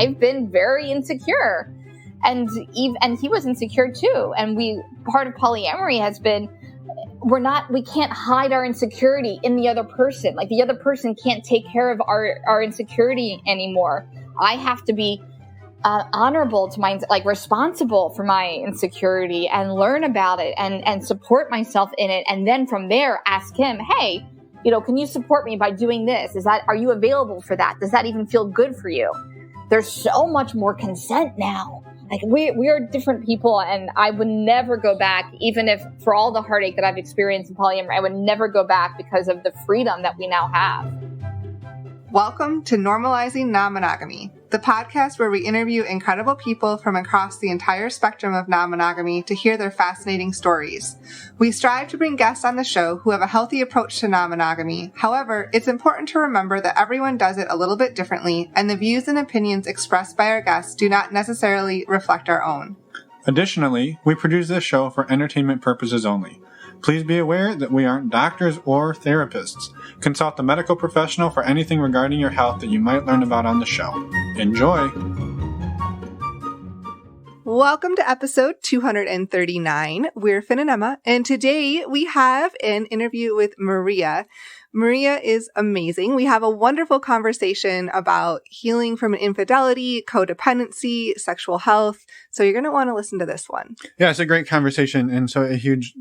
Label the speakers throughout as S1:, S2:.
S1: I've been very insecure, and he was insecure too. And part of polyamory has been, we can't hide our insecurity in the other person. Like, the other person can't take care of our insecurity anymore. I have to be honorable to responsible for my insecurity and learn about it and support myself in it. And then from there, ask him, hey, can you support me by doing this? Are you available for that? Does that even feel good for you? There's so much more consent now. Like, we are different people, and I would never go back, even if for all the heartache that I've experienced in polyamory, I would never go back because of the freedom that we now have.
S2: Welcome to Normalizing Non-Monogamy, the podcast where we interview incredible people from across the entire spectrum of non-monogamy to hear their fascinating stories. We strive to bring guests on the show who have a healthy approach to non-monogamy. However, it's important to remember that everyone does it a little bit differently, and the views and opinions expressed by our guests do not necessarily reflect our own.
S3: Additionally, we produce this show for entertainment purposes only. Please be aware that we aren't doctors or therapists. Consult a medical professional for anything regarding your health that you might learn about on the show. Enjoy!
S2: Welcome to episode 239. We're Finn and Emma, and today we have an interview with Maria. Maria is amazing. We have a wonderful conversation about healing from infidelity, codependency, sexual health. So you're going to want to listen to this one.
S3: Yeah, it's a great conversation. And so a huge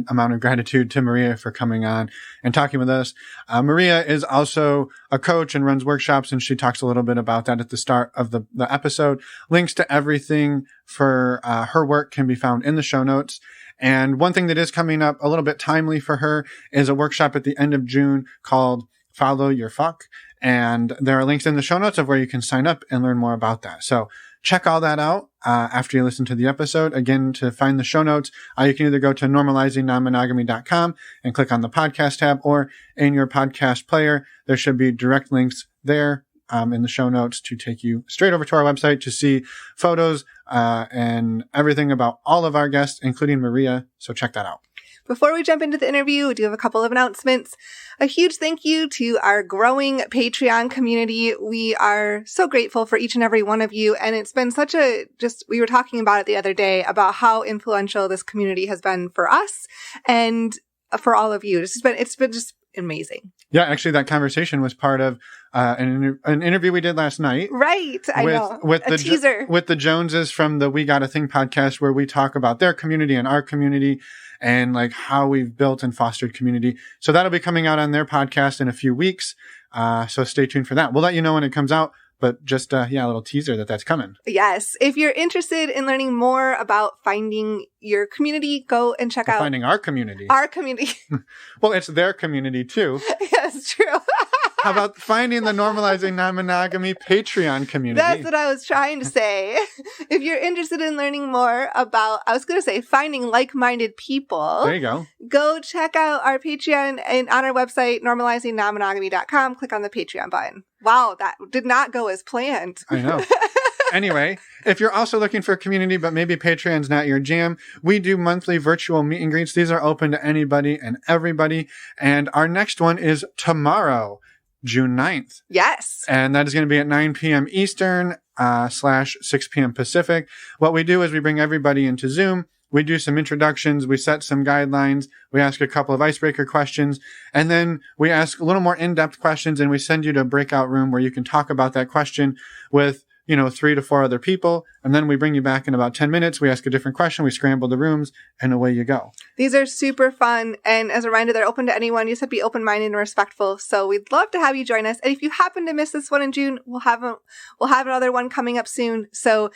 S3: amount of gratitude to Maria for coming on and talking with us. Maria is also a coach and runs workshops, and she talks a little bit about that at the start of the episode. Links to everything for her work can be found in the show notes. And one thing that is coming up a little bit timely for her is a workshop at the end of June called Follow Your Fuck. And there are links in the show notes of where you can sign up and learn more about that. So check all that out after you listen to the episode. Again, to find the show notes, you can either go to normalizingnonmonogamy.com and click on the podcast tab, or in your podcast player, there should be direct links there in the show notes to take you straight over to our website to see photos and everything about all of our guests, including Maria. So check that out.
S2: Before we jump into the interview, we do have a couple of announcements. A huge thank you to our growing Patreon community. We are so grateful for each and every one of you. And it's been we were talking about it the other day about how influential this community has been for us and for all of you. It's been just amazing.
S3: Yeah, actually, that conversation was part of an interview we did last night.
S2: Right, I know. With a teaser.
S3: With the Joneses from the We Got a Thing podcast, where we talk about their community and our community and like how we've built and fostered community. So that'll be coming out on their podcast in a few weeks. So stay tuned for that. We'll let you know when it comes out. But just, a little teaser that's coming.
S2: Yes. If you're interested in learning more about finding your community, go and check out...
S3: Finding our community.
S2: Our community.
S3: Well, it's their community, too.
S2: Yes, true.
S3: How about finding the Normalizing Non-Monogamy Patreon community?
S2: That's what I was trying to say. If you're interested in learning more about, finding like-minded people.
S3: There you go.
S2: Go check out our Patreon and on our website, normalizingnonmonogamy.com. Click on the Patreon button. Wow, that did not go as planned.
S3: I know. Anyway, if you're also looking for a community, but maybe Patreon's not your jam, we do monthly virtual meet and greets. These are open to anybody and everybody. And our next one is tomorrow, June 9th.
S2: Yes.
S3: And that is going to be at 9 p.m. Eastern / 6 p.m. Pacific. What we do is we bring everybody into Zoom. We do some introductions, we set some guidelines, we ask a couple of icebreaker questions, and then we ask a little more in-depth questions, and we send you to a breakout room where you can talk about that question with 3 to 4 other people. And then we bring you back in about 10 minutes. We ask a different question. We scramble the rooms, and away you go.
S2: These are super fun. And as a reminder, they're open to anyone. You just have to be open-minded and respectful. So we'd love to have you join us. And if you happen to miss this one in June, we'll have another one coming up soon. So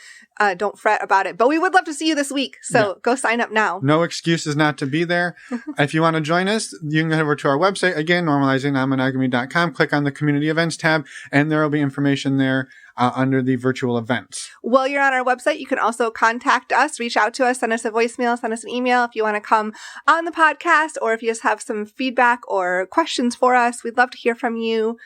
S2: don't fret about it. But we would love to see you this week. So Go sign up now.
S3: No excuses not to be there. If you want to join us, you can head over to our website. Again, normalizingnonmonogamy.com. Click on the community events tab, and there will be information there under the virtual events.
S2: While you're on our website, you can also contact us, reach out to us, send us a voicemail, send us an email if you want to come on the podcast, or if you just have some feedback or questions for us. We'd love to hear from you.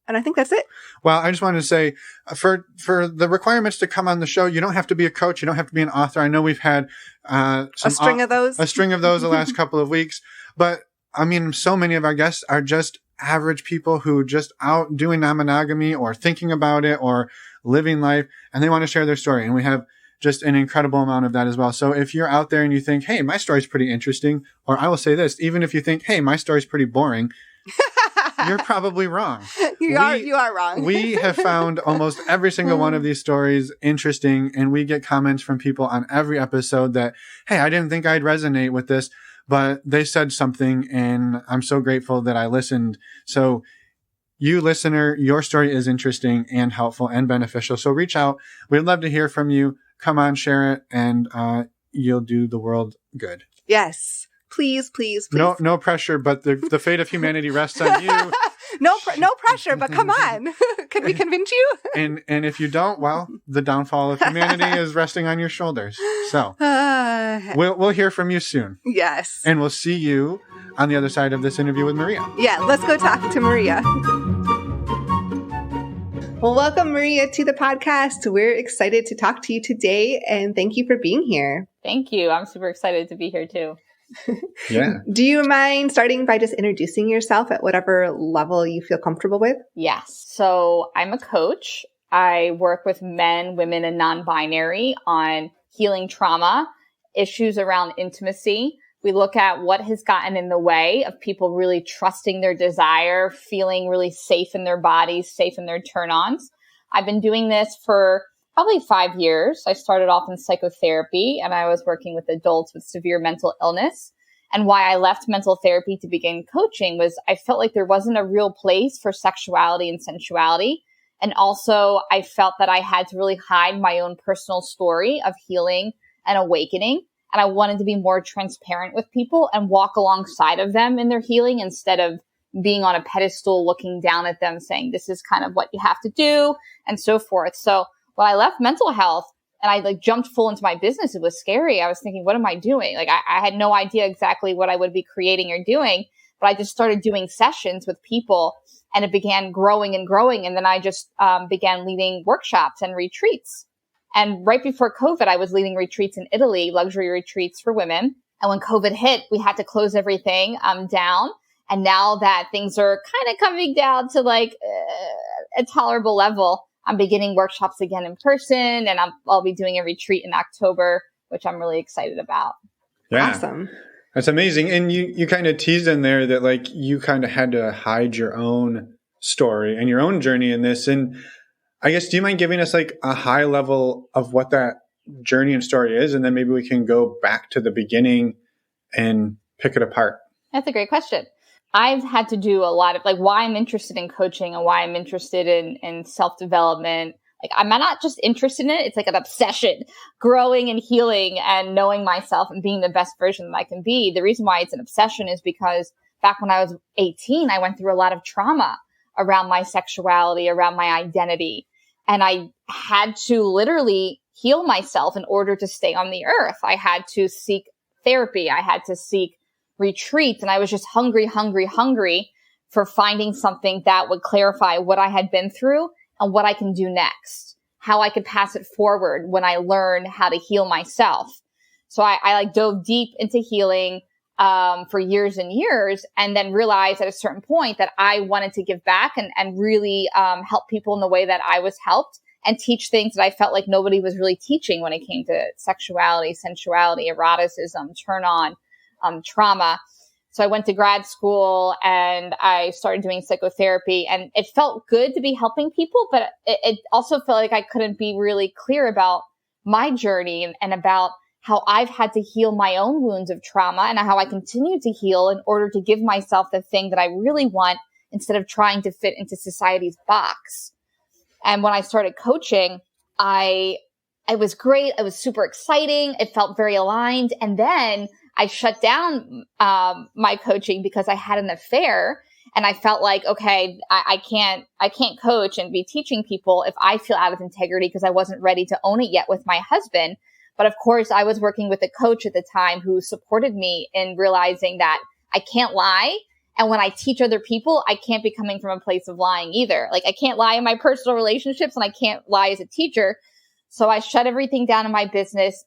S2: And I think that's it.
S3: Well, I just wanted to say, for the requirements to come on the show, you don't have to be a coach. You don't have to be an author. I know we've had
S2: a string of those
S3: the last couple of weeks. But, I mean, so many of our guests are just average people who just out doing non-monogamy or thinking about it or living life, and they want to share their story. And we have just an incredible amount of that as well. So if you're out there and you think, hey, my story's pretty interesting, or I will say this, even if you think, hey, my story's pretty boring, you're probably wrong. You
S2: are wrong.
S3: We have found almost every single one of these stories interesting, and we get comments from people on every episode that, hey, I didn't think I'd resonate with this, but they said something, and I'm so grateful that I listened. So you listener, your story is interesting and helpful and beneficial. So reach out. We'd love to hear from you. Come on, share it, and you'll do the world good.
S2: Yes. Please, please, please.
S3: No pressure, but the fate of humanity rests on you.
S2: No pressure, but come on. Can we convince you?
S3: And if you don't, well, the downfall of humanity is resting on your shoulders. So we'll hear from you soon.
S2: Yes.
S3: And we'll see you on the other side of this interview with Maria.
S2: Yeah, let's go talk to Maria. Well, welcome, Maria, to the podcast. We're excited to talk to you today, and thank you for being here.
S1: Thank you. I'm super excited to be here too.
S3: Yeah.
S2: Do you mind starting by just introducing yourself at whatever level you feel comfortable with?
S1: Yes. So I'm a coach. I work with men, women, and non-binary on healing trauma, issues around intimacy. We look at what has gotten in the way of people really trusting their desire, feeling really safe in their bodies, safe in their turn-ons. I've been doing this for probably 5 years. I started off in psychotherapy, and I was working with adults with severe mental illness. And why I left mental therapy to begin coaching was I felt like there wasn't a real place for sexuality and sensuality. And also I felt that I had to really hide my own personal story of healing and awakening. And I wanted to be more transparent with people and walk alongside of them in their healing instead of being on a pedestal looking down at them saying, this is kind of what you have to do and so forth. So when I left mental health and I jumped full into my business, it was scary. I was thinking, what am I doing? I had no idea exactly what I would be creating or doing, but I just started doing sessions with people and it began growing and growing. And then I just began leading workshops and retreats. And right before COVID, I was leading retreats in Italy, luxury retreats for women. And when COVID hit, we had to close everything down. And now that things are kind of coming down to a tolerable level, I'm beginning workshops again in person, and I'll be doing a retreat in October, which I'm really excited about.
S3: Yeah.
S2: Awesome.
S3: That's amazing. And you kind of teased in there that you kind of had to hide your own story and your own journey in this. And I guess, do you mind giving us a high level of what that journey and story is? And then maybe we can go back to the beginning and pick it apart.
S1: That's a great question. I've had to do a lot of why I'm interested in coaching and why I'm interested in self-development. I'm not just interested in it. It's an obsession, growing and healing and knowing myself and being the best version that I can be. The reason why it's an obsession is because back when I was 18, I went through a lot of trauma around my sexuality, around my identity. And I had to literally heal myself in order to stay on the earth. I had to seek therapy. I had to seek retreats. And I was just hungry for finding something that would clarify what I had been through and what I can do next, how I could pass it forward when I learn how to heal myself. So I dove deep into healing for years and years, and then realized at a certain point that I wanted to give back and really help people in the way that I was helped and teach things that I felt like nobody was really teaching when it came to sexuality, sensuality, eroticism, turn on, trauma. So I went to grad school and I started doing psychotherapy, and it felt good to be helping people, but it also felt like I couldn't be really clear about my journey and about how I've had to heal my own wounds of trauma and how I continue to heal in order to give myself the thing that I really want instead of trying to fit into society's box. And when I started coaching, it was great. It was super exciting. It felt very aligned. And then I shut down my coaching because I had an affair, and I felt like, okay, I can't coach and be teaching people if I feel out of integrity because I wasn't ready to own it yet with my husband. But of course, I was working with a coach at the time who supported me in realizing that I can't lie. And when I teach other people, I can't be coming from a place of lying either. I can't lie in my personal relationships and I can't lie as a teacher. So I shut everything down in my business,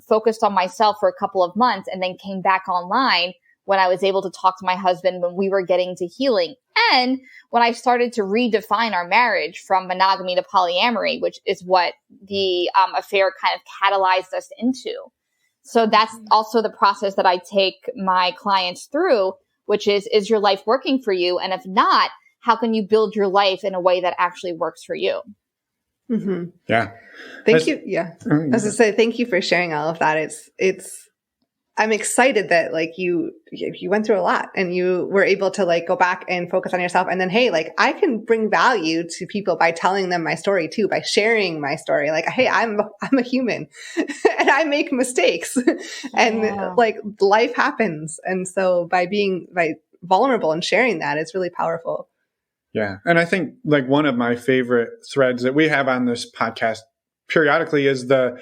S1: focused on myself for a couple of months, and then came back online when I was able to talk to my husband, when we were getting to healing, and when I started to redefine our marriage from monogamy to polyamory, which is what the affair kind of catalyzed us into. So that's also the process that I take my clients through, which is your life working for you? And if not, how can you build your life in a way that actually works for you?
S2: Mm-hmm.
S3: Yeah.
S2: Thank you. Yeah. I was going to say, thank you for sharing all of that. I'm excited that like you went through a lot and you were able to like go back and focus on yourself. And then, hey, like I can bring value to people by telling them my story too, by sharing my story. Like, hey, I'm a human and I make mistakes and like life happens. And so by being vulnerable and sharing that, it's really powerful.
S3: Yeah. And I think like one of my favorite threads that we have on this podcast periodically is the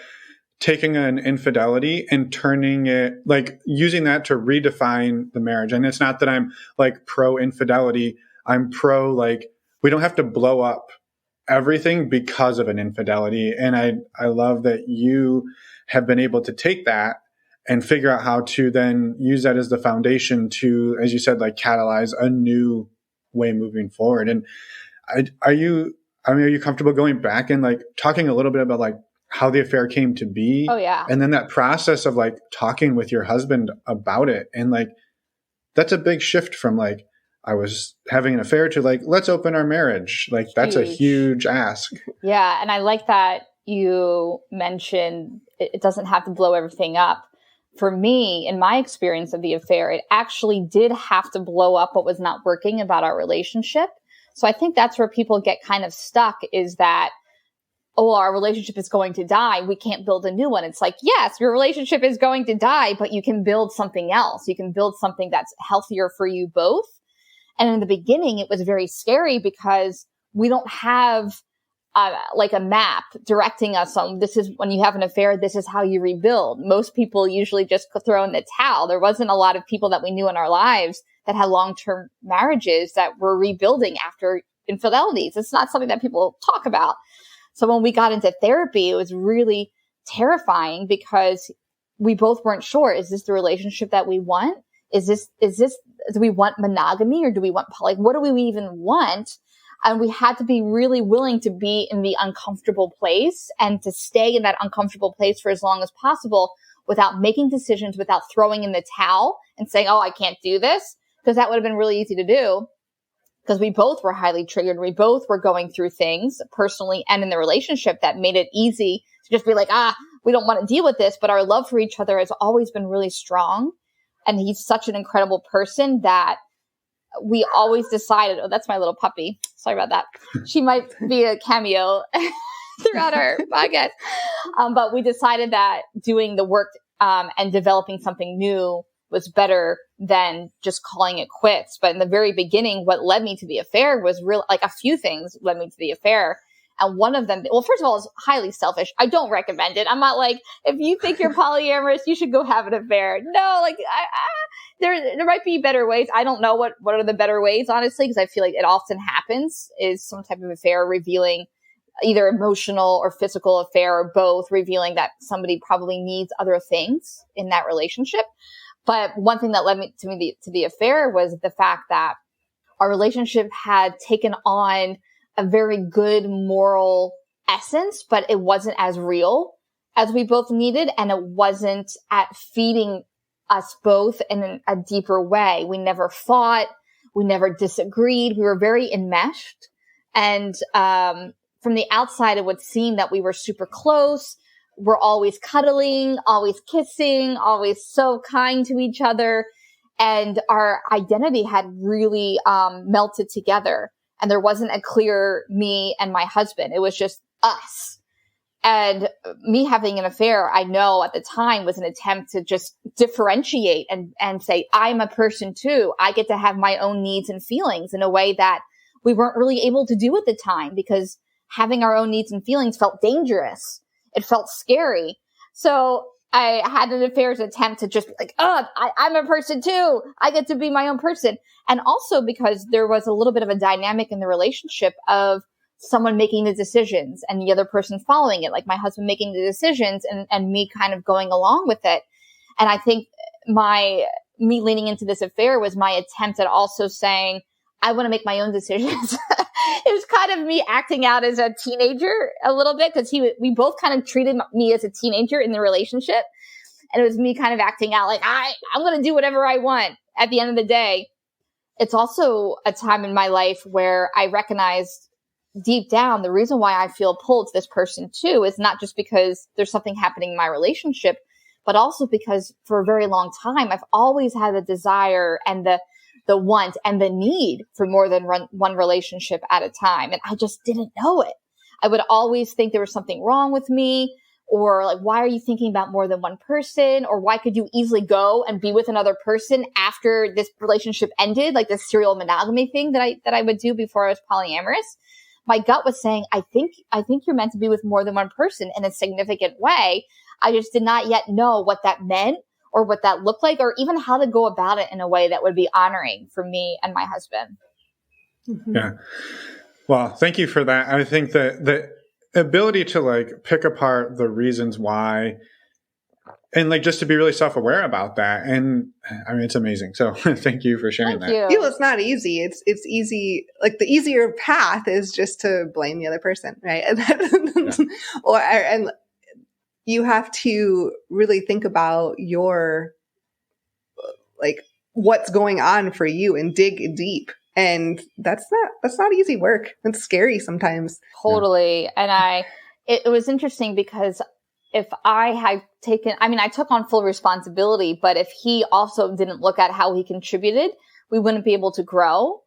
S3: taking an infidelity and turning it, like using that to redefine the marriage. And it's not that I'm like pro infidelity. I'm pro, like, we don't have to blow up everything because of an infidelity. And I love that you have been able to take that and figure out how to then use that as the foundation to, as you said, like catalyze a new way moving forward. And are you comfortable going back and like talking a little bit about like how the affair came to be?
S1: Oh, yeah.
S3: And then that process of like talking with your husband about it. And like, that's a big shift from like, I was having an affair to like, let's open our marriage. Like, that's a huge ask.
S1: Yeah. And I like that you mentioned it doesn't have to blow everything up. For me, in my experience of the affair, it actually did have to blow up what was not working about our relationship. So I think that's where people get kind of stuck, is that, oh, our relationship is going to die, we can't build a new one. It's like, yes, your relationship is going to die, but you can build something else. You can build something that's healthier for you both. And in the beginning, it was very scary because we don't have like a map directing us on, this is when you have an affair, this is how you rebuild. Most people usually just throw in the towel. There wasn't a lot of people that we knew in our lives that had long-term marriages that were rebuilding after infidelities. It's not something that people talk about. So when we got into therapy, it was really terrifying because we both weren't sure. Is this the relationship that we want? Do we want monogamy or do we want like, what do we even want? And we had to be really willing to be in the uncomfortable place and to stay in that uncomfortable place for as long as possible without making decisions, without throwing in the towel and saying, oh, I can't do this. Because that would have been really easy to do. Because we both were highly triggered. We both were going through things personally and in the relationship that made it easy to just be like, we don't want to deal with this. But our love for each other has always been really strong. And he's such an incredible person that we always decided, oh, that's my little puppy. Sorry about that. She might be a cameo throughout our podcast. But we decided that doing the work and developing something new was better than just calling it quits. But in the very beginning, what led me to the affair was like a few things led me to the affair. And one of them, well, first of all, is highly selfish. I don't recommend it. I'm not like, if you think you're polyamorous, you should go have an affair. No, like, there might be better ways. I don't know what are the better ways, honestly, because I feel like it often happens, is some type of affair revealing either emotional or physical affair or both, revealing that somebody probably needs other things in that relationship. But one thing that led me to the affair was the fact that our relationship had taken on a very good moral essence, but it wasn't as real as we both needed. And it wasn't at feeding us both in a deeper way. We never fought. We never disagreed. We were very enmeshed. And from the outside, it would seem that we were super close. We're always cuddling, always kissing, always so kind to each other. And our identity had really melted together. And there wasn't a clear me and my husband. It was just us. And me having an affair, I know at the time, was an attempt to just differentiate and say, I'm a person too. I get to have my own needs and feelings in a way that we weren't really able to do at the time, because having our own needs and feelings felt dangerous. It felt scary. So I had an affair as an attempt to just be like, I'm a person too. I get to be my own person. And also because there was a little bit of a dynamic in the relationship of someone making the decisions and the other person following it, like my husband making the decisions and me kind of going along with it. And I think my me leaning into this affair was my attempt at also saying, I want to make my own decisions. It was kind of me acting out as a teenager a little bit, because we both kind of treated me as a teenager in the relationship. And it was me kind of acting out like, I'm going to do whatever I want at the end of the day. It's also a time in my life where I recognized deep down the reason why I feel pulled to this person too is not just because there's something happening in my relationship, but also because for a very long time, I've always had the desire and the want and the need for more than one relationship at a time. And I just didn't know it. I would always think there was something wrong with me, or like, why are you thinking about more than one person? Or why could you easily go and be with another person after this relationship ended? Like this serial monogamy thing that I would do before I was polyamorous. My gut was saying, I think you're meant to be with more than one person in a significant way. I just did not yet know what that meant, or what that looked like, or even how to go about it in a way that would be honoring for me and my husband.
S2: Mm-hmm.
S3: Yeah. Well, thank you for that. I think that the ability to like pick apart the reasons why, and like just to be really self-aware about that. And I mean, it's amazing. So thank you for sharing that.
S1: Thank you.
S2: It's not easy. It's easy. Like the easier path is just to blame the other person, right? And you have to really think about your, like, what's going on for you and dig deep. And that's not easy work. It's scary sometimes.
S1: Totally. And it was interesting because if I had I took on full responsibility, but if he also didn't look at how he contributed, we wouldn't be able to grow.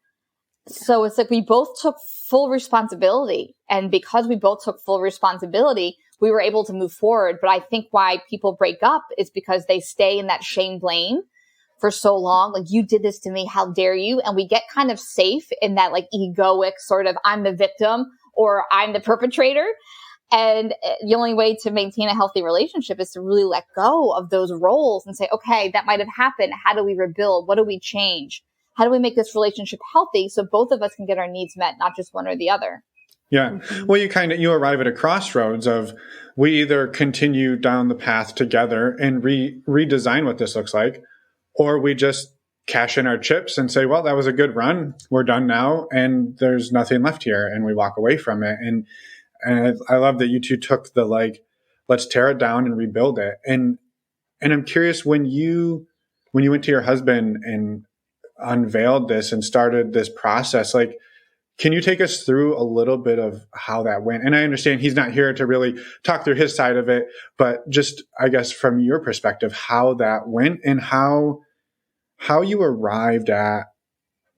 S1: So it's like we both took full responsibility. And because we both took full responsibility, we were able to move forward. But I think why people break up is because they stay in that shame blame for so long. Like, you did this to me. How dare you? And we get kind of safe in that like egoic sort of, I'm the victim or I'm the perpetrator. And the only way to maintain a healthy relationship is to really let go of those roles and say, okay, that might have happened. How do we rebuild? What do we change? How do we make this relationship healthy so both of us can get our needs met, not just one or the other?
S3: Yeah. Well, you arrive at a crossroads of, we either continue down the path together and redesign what this looks like, or we just cash in our chips and say, well, that was a good run. We're done now. And there's nothing left here. And we walk away from it. And I love that you two took the, like, let's tear it down and rebuild it. And I'm curious, when you went to your husband and unveiled this and started this process, like, can you take us through a little bit of how that went? And I understand he's not here to really talk through his side of it, but just, I guess, from your perspective, how that went and how you arrived at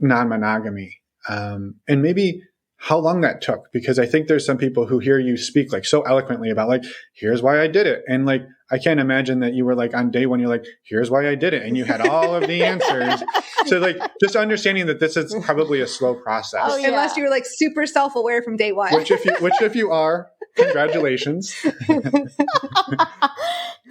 S3: non-monogamy, and maybe how long that took. Because I think there's some people who hear you speak like so eloquently about like, here's why I did it. And like, I can't imagine that you were like on day one, you're like, here's why I did it. And you had all of the answers. So like, just understanding that this is probably a slow process.
S2: Oh, yeah. Unless you were like super self-aware from day one.
S3: Which if you are, congratulations.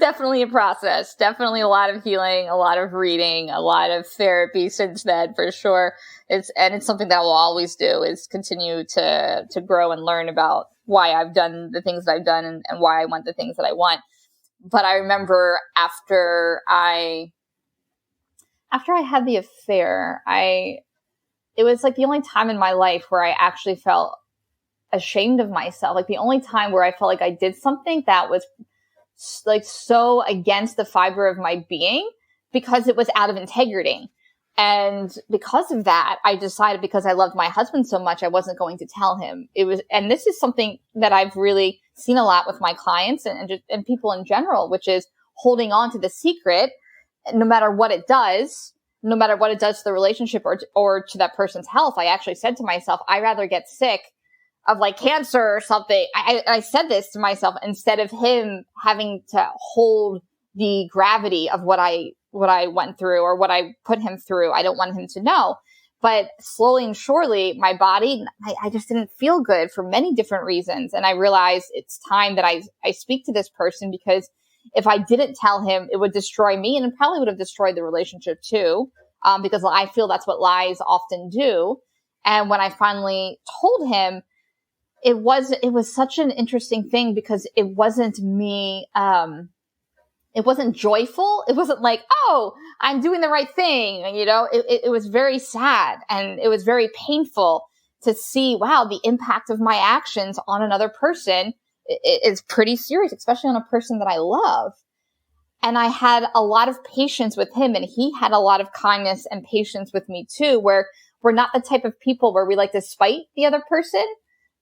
S1: Definitely a process. Definitely a lot of healing, a lot of reading, a lot of therapy since then, for sure. It's something that I will always do, is continue to grow and learn about why I've done the things that I've done and why I want the things that I want. But I remember after I had the affair, it was like the only time in my life where I actually felt ashamed of myself. Like the only time where I felt like I did something that was like so against the fiber of my being, because it was out of integrity. And because of that, I decided, because I loved my husband so much, I wasn't going to tell him. And this is something that I've really seen a lot with my clients and people in general, which is holding on to the secret, no matter what it does to the relationship or to that person's health. I actually said to myself, I'd rather get sick of like cancer or something. I said this to myself instead of him having to hold the gravity of what I went through or what I put him through. I don't want him to know. But slowly and surely, my body, I just didn't feel good for many different reasons. And I realized it's time that I speak to this person, because if I didn't tell him, it would destroy me, and it probably would have destroyed the relationship too, because I feel that's what lies often do. And when I finally told him, it was such an interesting thing, because it wasn't me. it wasn't joyful. It wasn't like, oh, I'm doing the right thing. You know, it was very sad, and it was very painful to see, wow, the impact of my actions on another person is pretty serious, especially on a person that I love. And I had a lot of patience with him, and he had a lot of kindness and patience with me too, where we're not the type of people where we like to spite the other person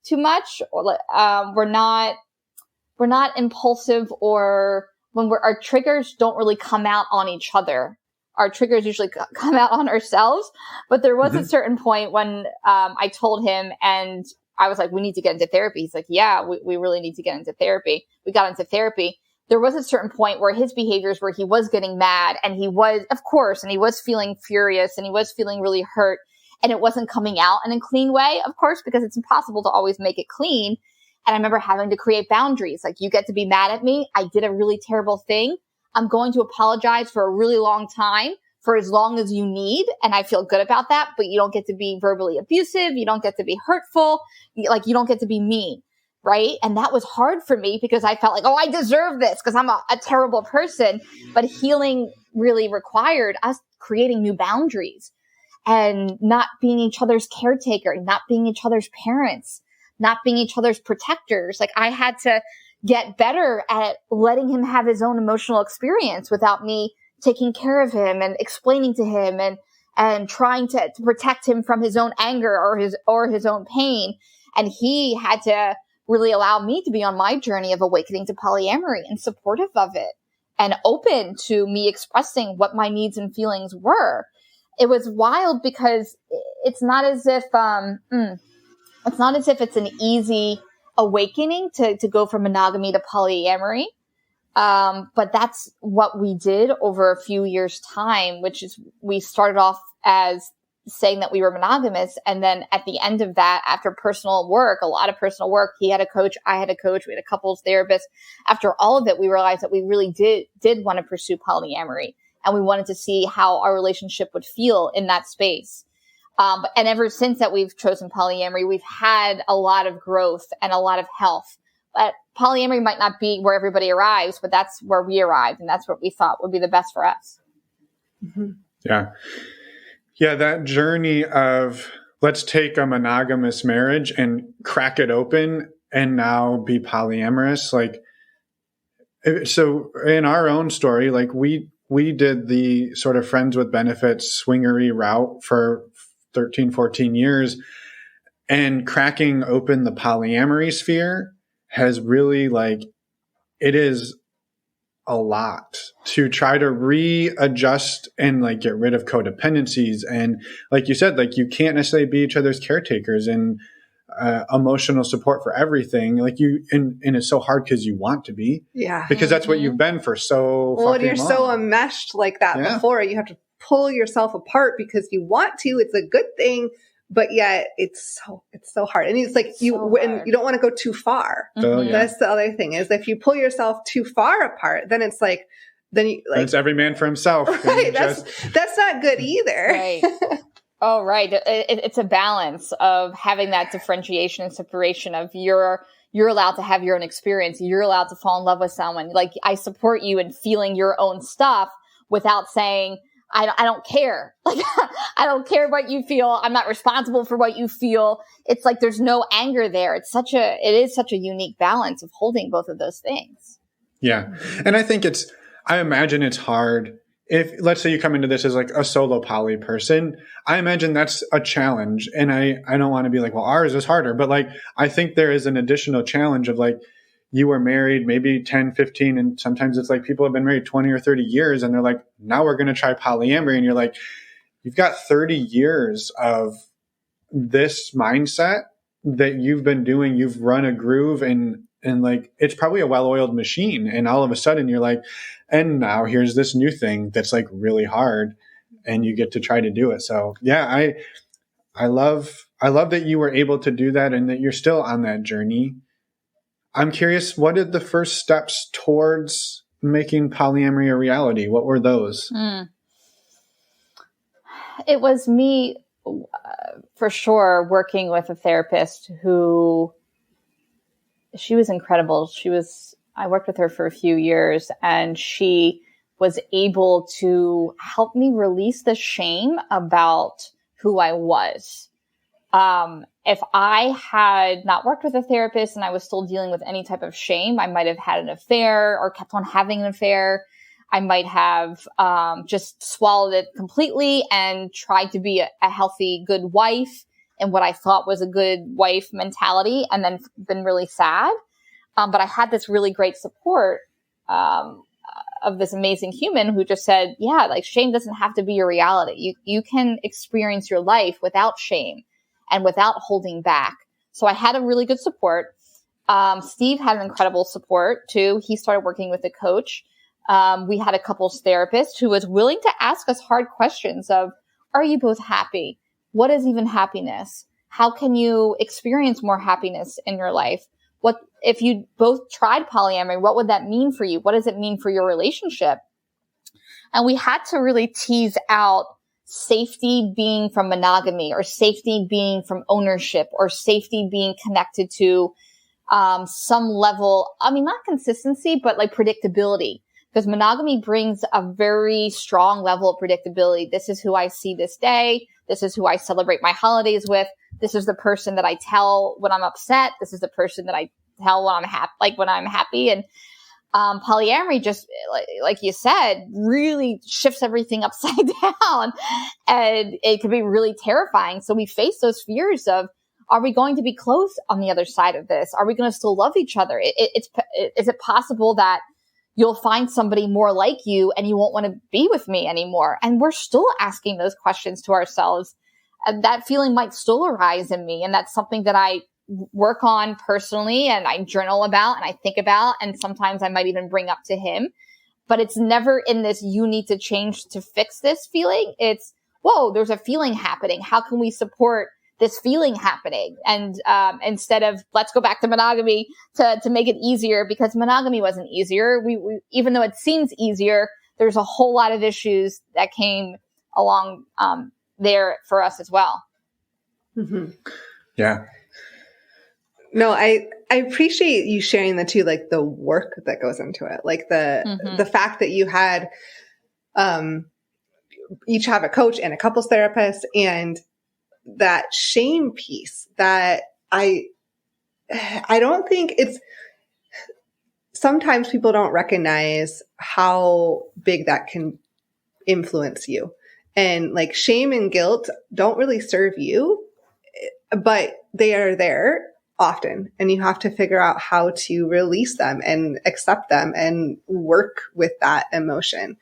S1: too much. Or we're not impulsive, or when our triggers don't really come out on each other. Our triggers usually come out on ourselves. But there was a certain point when I told him, and I was like, we need to get into therapy. He's like, yeah, we really need to get into therapy. We got into therapy. There was a certain point where his behaviors, where he was getting mad, and he was, of course, and he was feeling furious, and he was feeling really hurt, and it wasn't coming out in a clean way, of course, because it's impossible to always make it clean. And I remember having to create boundaries. Like, you get to be mad at me. I did a really terrible thing. I'm going to apologize for a really long time, for as long as you need. And I feel good about that, but you don't get to be verbally abusive. You don't get to be hurtful. Like, you don't get to be mean. Right. And that was hard for me, because I felt like, oh, I deserve this because I'm a terrible person. But healing really required us creating new boundaries and not being each other's caretaker, not being each other's parents, not being each other's protectors. Like, I had to get better at letting him have his own emotional experience without me taking care of him and explaining to him and trying to protect him from his own anger or his own pain. And he had to really allow me to be on my journey of awakening to polyamory, and supportive of it and open to me expressing what my needs and feelings were. It was wild, because it's not as if it's an easy awakening to go from monogamy to polyamory. But that's what we did over a few years' time, which is, we started off as saying that we were monogamous. And then at the end of that, after personal work, a lot of personal work, he had a coach, I had a coach, we had a couples therapist. After all of it, we realized that we really did want to pursue polyamory, and we wanted to see how our relationship would feel in that space. And ever since that we've chosen polyamory, we've had a lot of growth and a lot of health. But polyamory might not be where everybody arrives, but that's where we arrived. And that's what we thought would be the best for us.
S2: Mm-hmm.
S3: Yeah. Yeah. That journey of, let's take a monogamous marriage and crack it open and now be polyamorous. Like, so in our own story, like we did the sort of friends with benefits swingery route for 13, 14 years, and cracking open the polyamory sphere has really, like, it is a lot to try to readjust and like get rid of codependencies. And like you said, like, you can't necessarily be each other's caretakers and emotional support for everything. Like, and it's so hard because you want to be, because that's what you've been for so
S2: well, and you're
S3: long.
S2: so enmeshed like that before. You have to pull yourself apart because you want to. It's a good thing, but yet it's so hard. And it's like and you don't want to go too far. That's the other thing, is if you pull yourself too far apart, then it's like, then it's
S3: every man for himself.
S2: Right. That's not good either.
S1: Right. Oh, right. It's a balance of having that differentiation and separation of you're allowed to have your own experience. You're allowed to fall in love with someone. Like, I support you in feeling your own stuff without saying, I don't care. Like, I don't care what you feel. I'm not responsible for what you feel. It's like, there's no anger there. It is such a unique balance of holding both of those things.
S3: Yeah. And I imagine it's hard. If, let's say, you come into this as like a solo poly person, I imagine that's a challenge. And I don't want to be like, well, ours is harder, but like, I think there is an additional challenge of like, you were married maybe 10, 15, and sometimes it's like people have been married 20 or 30 years and they're like, now we're going to try polyamory. And you're like, you've got 30 years of this mindset that you've been doing. You've run a groove and like, it's probably a well-oiled machine. And all of a sudden you're like, and now here's this new thing that's like really hard, and you get to try to do it. So yeah, I love that you were able to do that and that you're still on that journey. I'm curious, what did the first steps towards making polyamory a reality? What were those?
S1: It was me, for sure, working with a therapist she was incredible. She was I worked with her for a few years, and she was able to help me release the shame about who I was. If I had not worked with a therapist and I was still dealing with any type of shame, I might have had an affair or kept on having an affair. I might have just swallowed it completely and tried to be a healthy, good wife and what I thought was a good wife mentality, and then been really sad. But I had this really great support of this amazing human who just said, yeah, like shame doesn't have to be your reality. You can experience your life without shame and without holding back. So I had a really good support. Steve had an incredible support too. He started working with a coach. We had a couples therapist who was willing to ask us hard questions of, are you both happy? What is even happiness? How can you experience more happiness in your life? What if you both tried polyamory? What would that mean for you? What does it mean for your relationship? And we had to really tease out safety being from monogamy, or safety being from ownership, or safety being connected to some level, I mean, not consistency, but like predictability. Because monogamy brings a very strong level of predictability. This is who I see this day. This is who I celebrate my holidays with. This is the person that I tell when I'm upset. This is the person that I tell when I'm happy. And polyamory, just like you said, really shifts everything upside down, and it can be really terrifying. So we face those fears of, are we going to be close on the other side of this? Are we going to still love each other? Is it possible that you'll find somebody more like you and you won't want to be with me anymore? And we're still asking those questions to ourselves. And that feeling might still arise in me. And that's something that I work on personally, and I journal about and I think about, and sometimes I might even bring up to him. But it's never in this, you need to change to fix this feeling. It's, whoa, there's a feeling happening. How can we support this feeling happening? And instead of, let's go back to monogamy to make it easier, because monogamy wasn't easier. We even though it seems easier, there's a whole lot of issues that came along there for us as well.
S2: Mm-hmm.
S3: Yeah.
S2: No, I appreciate you sharing the two, like the work that goes into it, like the fact that you had each have a coach and a couples therapist, and that shame piece that I don't think it's, sometimes people don't recognize how big that can influence you. And like shame and guilt don't really serve you, but they are there often, and you have to figure out how to release them and accept them and work with that emotion.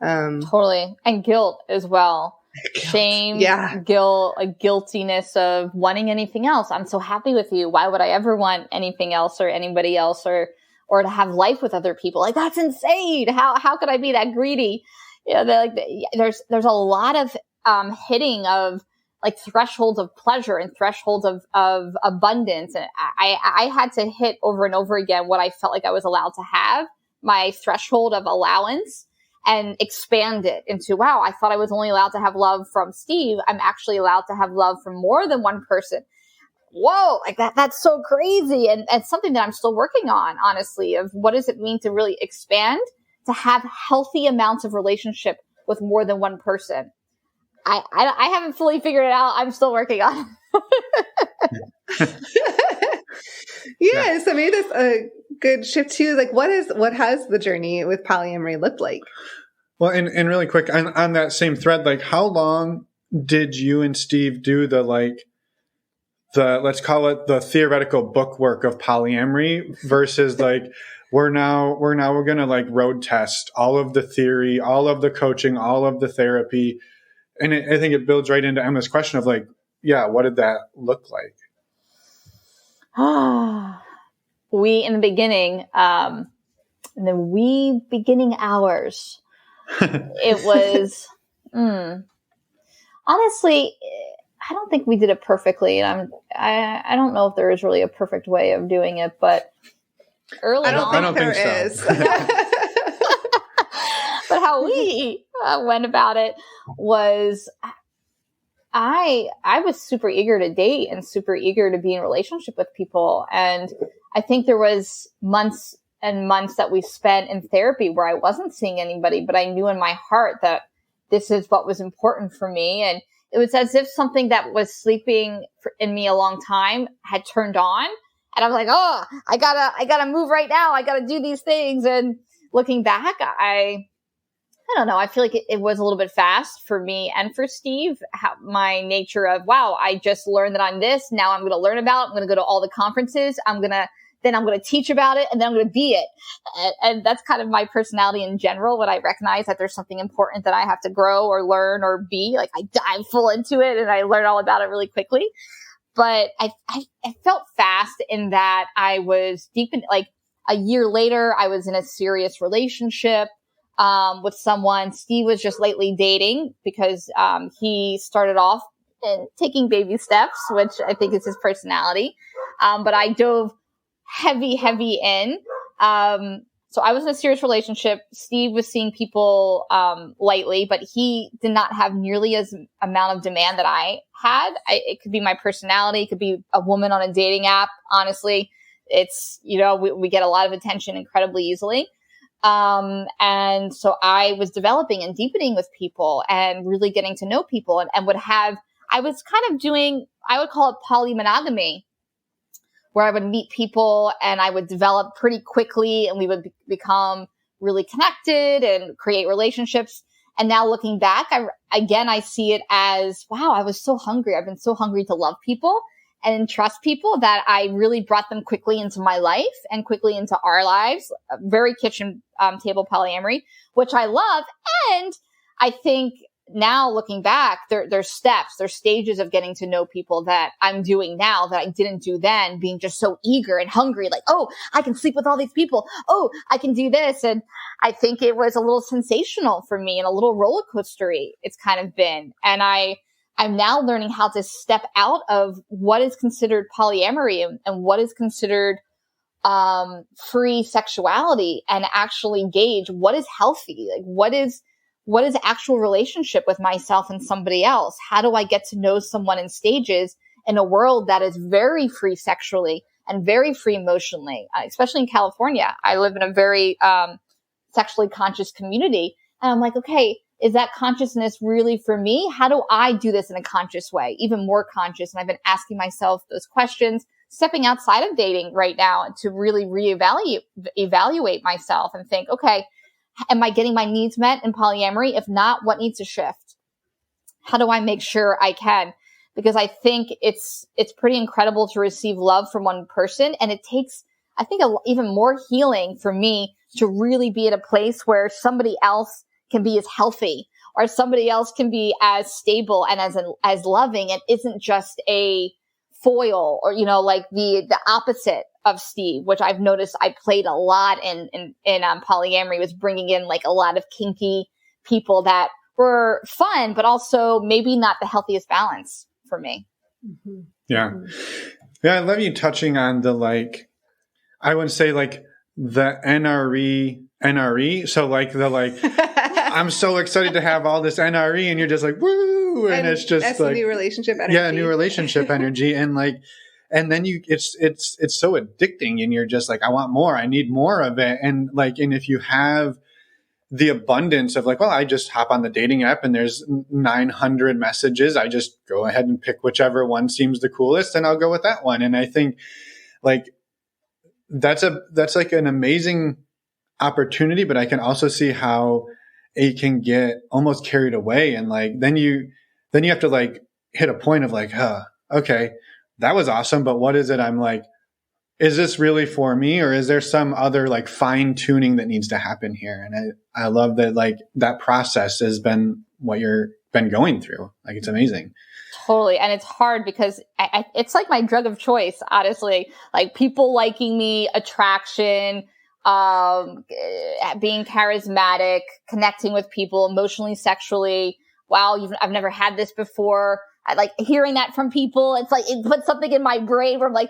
S1: Totally. And guilt as well. Guilt. Shame, guilt, a guiltiness of wanting anything else. I'm so happy with you. Why would I ever want anything else or anybody else, or to have life with other people? Like, that's insane. How could I be that greedy? You know, there's a lot of hitting of like thresholds of pleasure and thresholds of abundance. And I had to hit over and over again what I felt like I was allowed to have, my threshold of allowance, and expand it into, wow, I thought I was only allowed to have love from Steve. I'm actually allowed to have love from more than one person. Whoa, like that's so crazy. And something that I'm still working on, honestly, of what does it mean to really expand, to have healthy amounts of relationship with more than one person. I haven't fully figured it out. I'm still working on it.
S2: Yeah, so maybe that's a good shift too. Like, what has the journey with polyamory looked like?
S3: Well, and really quick on that same thread, like how long did you and Steve do the let's call it the theoretical book work of polyamory versus like we're going to like road test all of the theory, all of the coaching, all of the therapy. And I think it builds right into Emma's question of like, yeah, what did that look like?
S1: We, in the beginning, in the wee beginning hours, it was, honestly, I don't think we did it perfectly. And I don't know if there is really a perfect way of doing it, but early on.
S2: I don't think there is.
S1: But how we went about it was, I was super eager to date and super eager to be in a relationship with people. And I think there was months and months that we spent in therapy where I wasn't seeing anybody, but I knew in my heart that this is what was important for me. And it was as if something that was sleeping in me a long time had turned on. And I was like, oh, I gotta move right now. I gotta do these things. And looking back, I don't know. I feel like it was a little bit fast for me and for Steve. My nature of, wow, I just learned that I'm this. Now I'm going to learn about it. I'm going to go to all the conferences. I'm going to teach about it, and then I'm going to be it. And that's kind of my personality in general. When I recognize that there's something important that I have to grow or learn or be, like I dive full into it and I learn all about it really quickly. But I felt fast in that I was deep in, like a year later, I was in a serious relationship with someone. Steve was just lately dating because he started off in taking baby steps, which I think is his personality. But I dove heavy in. So I was in a serious relationship. Steve was seeing people lightly, but he did not have nearly as amount of demand that I had. It could be my personality. It could be a woman on a dating app. Honestly, it's, we get a lot of attention incredibly easily. And so I was developing and deepening with people and really getting to know people and I was kind of doing, I would call it polymonogamy, where I would meet people and I would develop pretty quickly and we would become really connected and create relationships. And now looking back, I see it as, wow, I was so hungry. I've been so hungry to love people and trust people that I really brought them quickly into my life and quickly into our lives. Very kitchen table polyamory, which I love. And I think now looking back, there's steps, there's stages of getting to know people that I'm doing now that I didn't do then, being just so eager and hungry, like, oh, I can sleep with all these people. Oh, I can do this. And I think it was a little sensational for me and a little roller coastery it's kind of been. And I'm now learning how to step out of what is considered polyamory and what is considered free sexuality and actually gauge what is healthy, like what is actual relationship with myself and somebody else? How do I get to know someone in stages in a world that is very free sexually and very free emotionally, especially in California? I live in a very sexually conscious community. And I'm like, okay, is that consciousness really for me? How do I do this in a conscious way, even more conscious? And I've been asking myself those questions, stepping outside of dating right now to really evaluate myself and think, okay, am I getting my needs met in polyamory? If not, what needs to shift? How do I make sure I can? Because I think it's pretty incredible to receive love from one person. And it takes, I think, even more healing for me to really be at a place where somebody else can be as healthy or somebody else can be as stable and as loving. It isn't just a foil or, like the opposite of Steve, which I've noticed I played a lot in polyamory, was bringing in like a lot of kinky people that were fun, but also maybe not the healthiest balance for me.
S3: Mm-hmm. Yeah. Yeah. I love you touching on I would say the NRE. So I'm so excited to have all this NRE and you're just like, woo. And it's just
S2: that's a new relationship energy.
S3: Yeah. New relationship energy. And then it's so addicting and you're just like, I want more. I need more of it. And if you have the abundance of I just hop on the dating app and there's 900 messages. I just go ahead and pick whichever one seems the coolest and I'll go with that one. And I think that's an amazing opportunity, but I can also see how it can get almost carried away. And then you have to hit a point of okay, that was awesome, but what is it? I'm is this really for me, or is there some other fine tuning that needs to happen here? And I love that that process has been what you're been going through. It's amazing.
S1: Totally. And it's hard because it's my drug of choice, honestly. People liking me, attraction, being charismatic, connecting with people emotionally, sexually. Wow, I've never had this before. I like hearing that from people. It's it puts something in my brain where I'm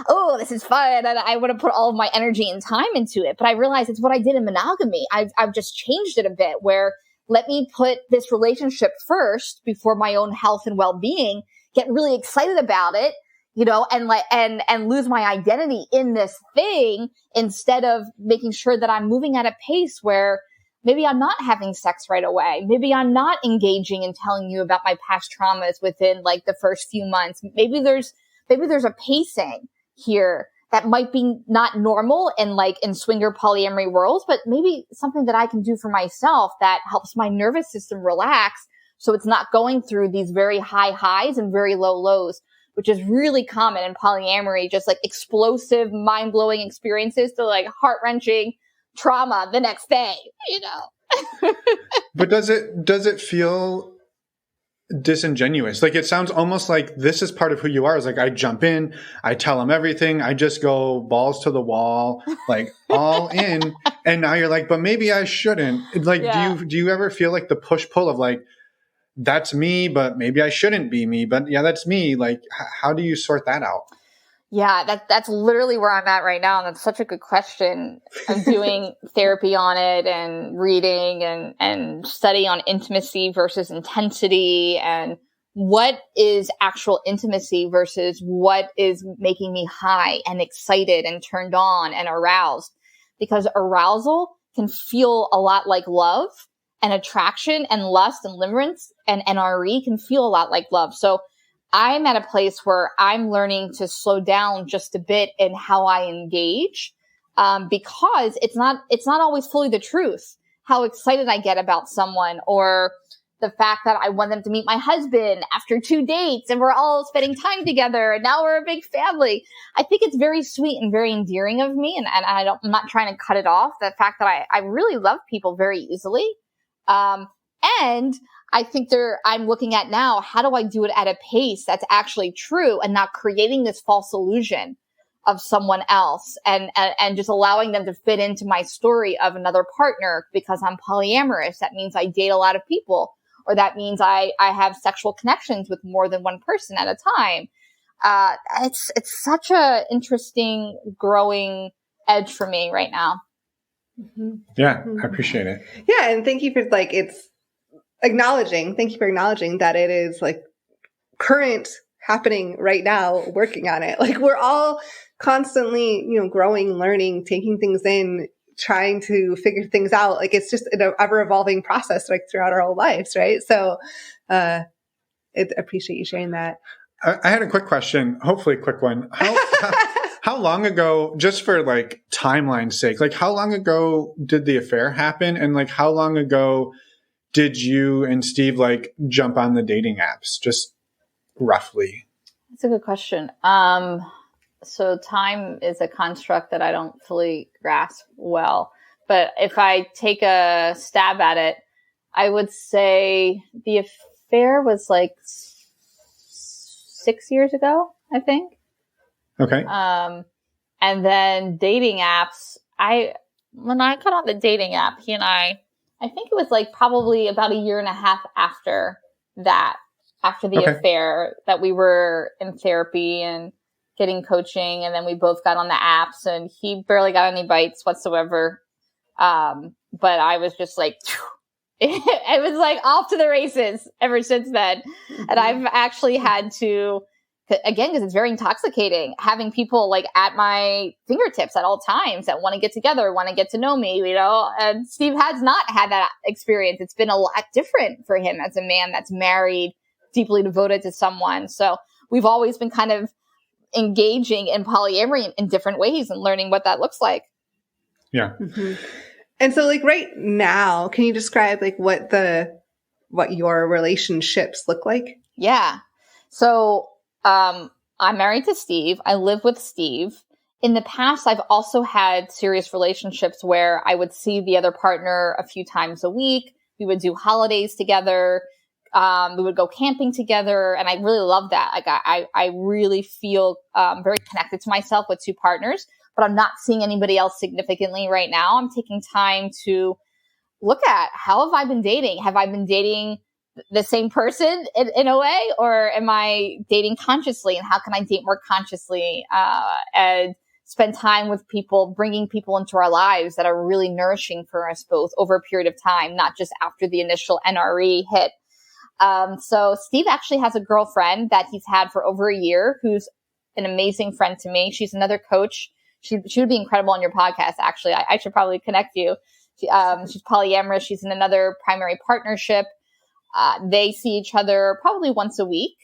S1: oh, this is fun. And I want to put all of my energy and time into it. But I realize it's what I did in monogamy. I've just changed it a bit where let me put this relationship first before my own health and well-being, get really excited about it, and lose my identity in this thing instead of making sure that I'm moving at a pace where maybe I'm not having sex right away. Maybe I'm not engaging and telling you about my past traumas within like the first few months. Maybe there's a pacing here that might be not normal in swinger polyamory worlds, but maybe something that I can do for myself that helps my nervous system relax. So it's not going through these very high highs and very low lows, which is really common in polyamory, just like explosive, mind-blowing experiences to like heart-wrenching trauma the next day,
S3: But does it feel disingenuous? Like, it sounds almost like this is part of who you are. It's like, I jump in, I tell them everything, I just go balls to the wall, like all in. And now you're like, but maybe I shouldn't. Like, do you ever feel like the push-pull of like, that's me, but maybe I shouldn't be me, but yeah, that's me. Like, how do you sort that out?
S1: Yeah, that's literally where I'm at right now. And that's such a good question. I'm doing therapy on it and reading and studying on intimacy versus intensity and what is actual intimacy versus what is making me high and excited and turned on and aroused. Because arousal can feel a lot like love, and attraction and lust and limerence and NRE can feel a lot like love. So I'm at a place where I'm learning to slow down just a bit in how I engage, because it's not always fully the truth. How excited I get about someone, or the fact that I want them to meet my husband after 2 dates and we're all spending time together and now we're a big family. I think it's very sweet and very endearing of me. And I'm not trying to cut it off. The fact that I really love people very easily. And I think I'm looking at now, how do I do it at a pace that's actually true and not creating this false illusion of someone else and just allowing them to fit into my story of another partner because I'm polyamorous. That means I date a lot of people, or that means I have sexual connections with more than one person at a time. It's such a interesting growing edge for me right now.
S2: Mm-hmm.
S3: Yeah, I appreciate it.
S2: Yeah, and thank you for thank you for acknowledging that it is like current happening right now, working on it. Like, we're all constantly, growing, learning, taking things in, trying to figure things out. Like, it's just an ever evolving process, like throughout our whole lives. Right. So, I appreciate you sharing that.
S3: I had a quick question, hopefully a quick one. How long ago, just for like timeline's sake, like how long ago did the affair happen? And like, how long ago did you and Steve like jump on the dating apps? Just roughly.
S1: That's a good question. So time is a construct that I don't fully grasp well, but if I take a stab at it, I would say the affair was like 6 years ago, I think.
S3: Okay.
S1: And then dating apps, when I got on the dating app, he and I think it was like probably about a year and a half after the affair, that we were in therapy and getting coaching. And then we both got on the apps, and he barely got any bites whatsoever. But I was just like, it was like off to the races ever since then. Mm-hmm. And I've actually had to, again, because it's very intoxicating, having people like at my fingertips at all times that want to get together, want to get to know me, and Steve has not had that experience. It's been a lot different for him as a man that's married, deeply devoted to someone. So we've always been kind of engaging in polyamory in different ways and learning what that looks like.
S3: Yeah.
S2: Mm-hmm. And so like right now, can you describe like what your relationships look like?
S1: Yeah. So, I'm married to Steve. I live with Steve. In the past, I've also had serious relationships where I would see the other partner a few times a week. We would do holidays together. We would go camping together. And I really love that. Like I really feel, very connected to myself with two partners, but I'm not seeing anybody else significantly right now. I'm taking time to look at, how have I been dating? Have I been dating the same person in a way, or am I dating consciously? And how can I date more consciously, and spend time with people, bringing people into our lives that are really nourishing for us both over a period of time, not just after the initial NRE hit. So Steve actually has a girlfriend that he's had for over a year, who's an amazing friend to me. She's another coach. She would be incredible on your podcast. Actually, I should probably connect you. She's polyamorous. She's in another primary partnership. They see each other probably once a week,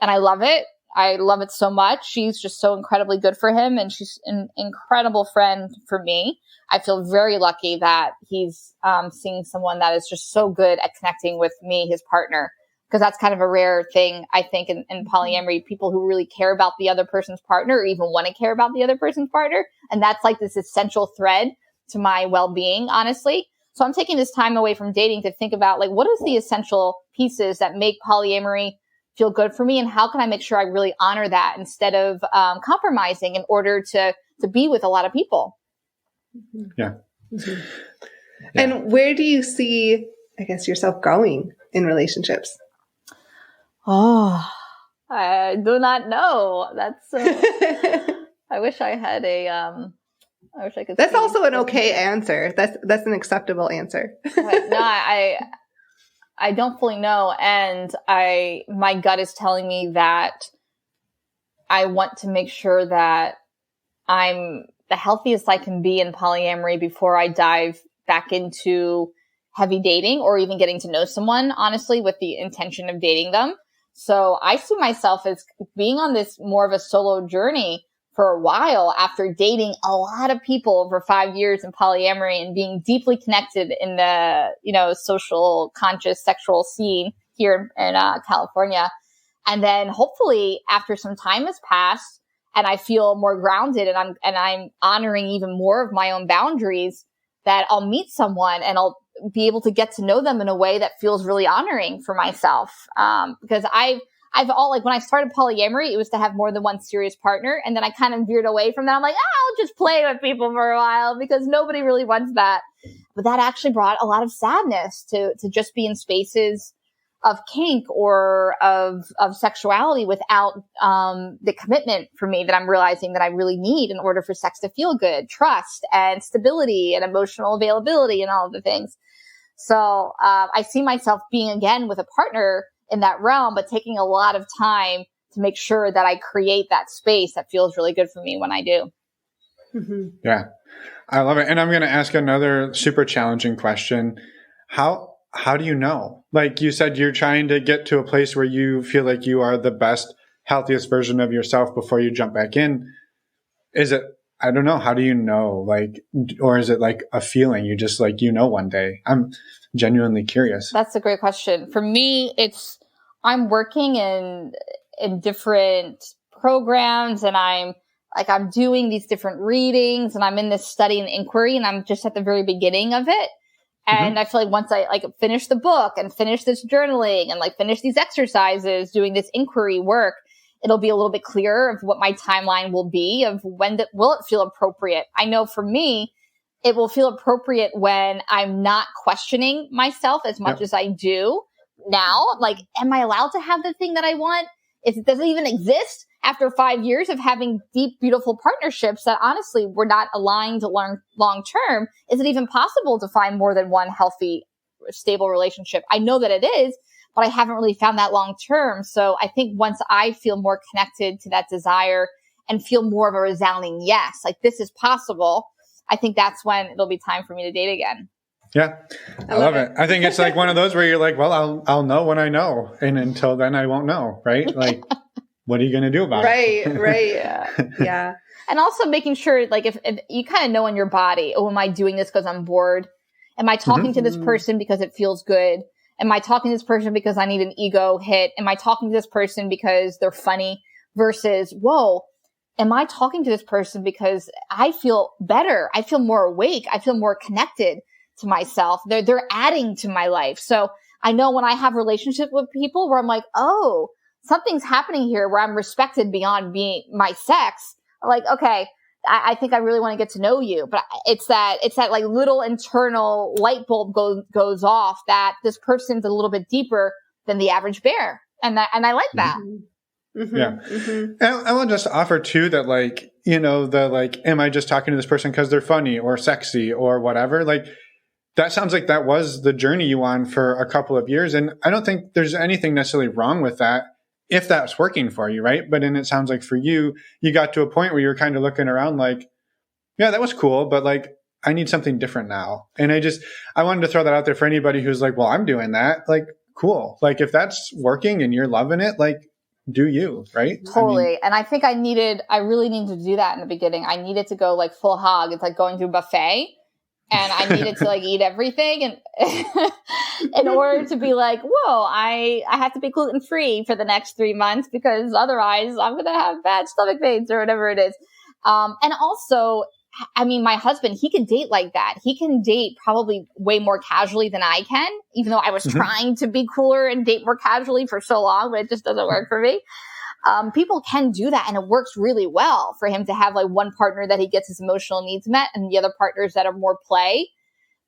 S1: and I love it. I love it so much. She's just so incredibly good for him, and she's an incredible friend for me. I feel very lucky that he's seeing someone that is just so good at connecting with me, his partner, because that's kind of a rare thing, I think, in polyamory, people who really care about the other person's partner or even want to care about the other person's partner. And that's like this essential thread to my well-being, honestly. So I'm taking this time away from dating to think about, like, what is the essential pieces that make polyamory feel good for me, and how can I make sure I really honor that instead of compromising in order to be with a lot of people.
S3: Yeah.
S2: Mm-hmm. Yeah. And where do you see, I guess, yourself going in relationships?
S1: Oh, I do not know. That's I wish I had I wish I could.
S2: That's also an okay answer. That's an acceptable answer.
S1: No, I don't fully know. And my gut is telling me that I want to make sure that I'm the healthiest I can be in polyamory before I dive back into heavy dating or even getting to know someone, honestly, with the intention of dating them. So I see myself as being on this more of a solo journey for a while after dating a lot of people over 5 years in polyamory and being deeply connected in the, social conscious sexual scene here in California. And then hopefully after some time has passed and I feel more grounded and I'm honoring even more of my own boundaries, that I'll meet someone and I'll be able to get to know them in a way that feels really honoring for myself. Because when I started polyamory, it was to have more than one serious partner. And then I kind of veered away from that. I'm like, I'll just play with people for a while because nobody really wants that. But that actually brought a lot of sadness to just be in spaces of kink or of sexuality without the commitment for me that I'm realizing that I really need in order for sex to feel good, trust and stability and emotional availability and all of the things. So I see myself being again with a partner in that realm, but taking a lot of time to make sure that I create that space that feels really good for me when I do.
S2: Mm-hmm.
S3: Yeah, I love it. And I'm going to ask another super challenging question. How do you know? Like you said, you're trying to get to a place where you feel like you are the best, healthiest version of yourself before you jump back in. Is it, I don't know, how do you know? Like, or is it like a feeling you just one day? I'm genuinely curious.
S1: That's a great question. For me, I'm working in different programs and I'm doing these different readings and I'm in this study and inquiry and I'm just at the very beginning of it. And I feel like once I finish the book and finish this journaling and finish these exercises, doing this inquiry work, it'll be a little bit clearer of what my timeline will be of when will it feel appropriate. I know for me, it will feel appropriate when I'm not questioning myself as much as I do now. Like, am I allowed to have the thing that I want? Does it even exist after 5 years of having deep, beautiful partnerships that honestly were not aligned long term? Is it even possible to find more than one healthy, stable relationship? I know that it is, but I haven't really found that long term. So I think once I feel more connected to that desire and feel more of a resounding yes, like this is possible, I think that's when it'll be time for me to date again.
S3: Yeah, I love it. I think it's like one of those where you're like, well, I'll know when I know. And until then, I won't know, right? Like, what are you going to do about it?
S2: Right.
S1: Yeah. And also making sure, if you kind of know in your body, am I doing this because I'm bored? Am I talking to this person because it feels good? Am I talking to this person because I need an ego hit? Am I talking to this person because they're funny? Versus, whoa, am I talking to this person because I feel better? I feel more awake. I feel more connected to myself. They're adding to my life. So I know when I have relationships with people where I'm like, oh, something's happening here where I'm respected beyond being my sex. I'm like, okay, I think I really want to get to know you. But it's that little internal light bulb goes off that this person's a little bit deeper than the average bear. And I like that.
S2: Mm-hmm.
S3: Yeah.
S2: Mm-hmm.
S3: And I will just offer too that am I just talking to this person because they're funny or sexy or whatever? Like, that sounds like that was the journey you on for a couple of years. And I don't think there's anything necessarily wrong with that if that's working for you, right? But then it sounds like for you, you got to a point where you're kind of looking around like, yeah, that was cool, but like, I need something different now. And I wanted to throw that out there for anybody who's like, well, I'm doing that. Like, cool. Like, if that's working and you're loving it, like, do you, right?
S1: Totally. And I think I really needed to do that in the beginning. I needed to go like full hog. It's like going to a buffet, and I needed to like eat everything, and in order to be like, whoa, I have to be gluten free for the next 3 months, because otherwise I'm going to have bad stomach pains or whatever it is. And also, I mean, my husband, he can date like that. He can date probably way more casually than I can, even though I was trying to be cooler and date more casually for so long, but it just doesn't work for me. People can do that, and it works really well for him to have like one partner that he gets his emotional needs met and the other partners that are more play.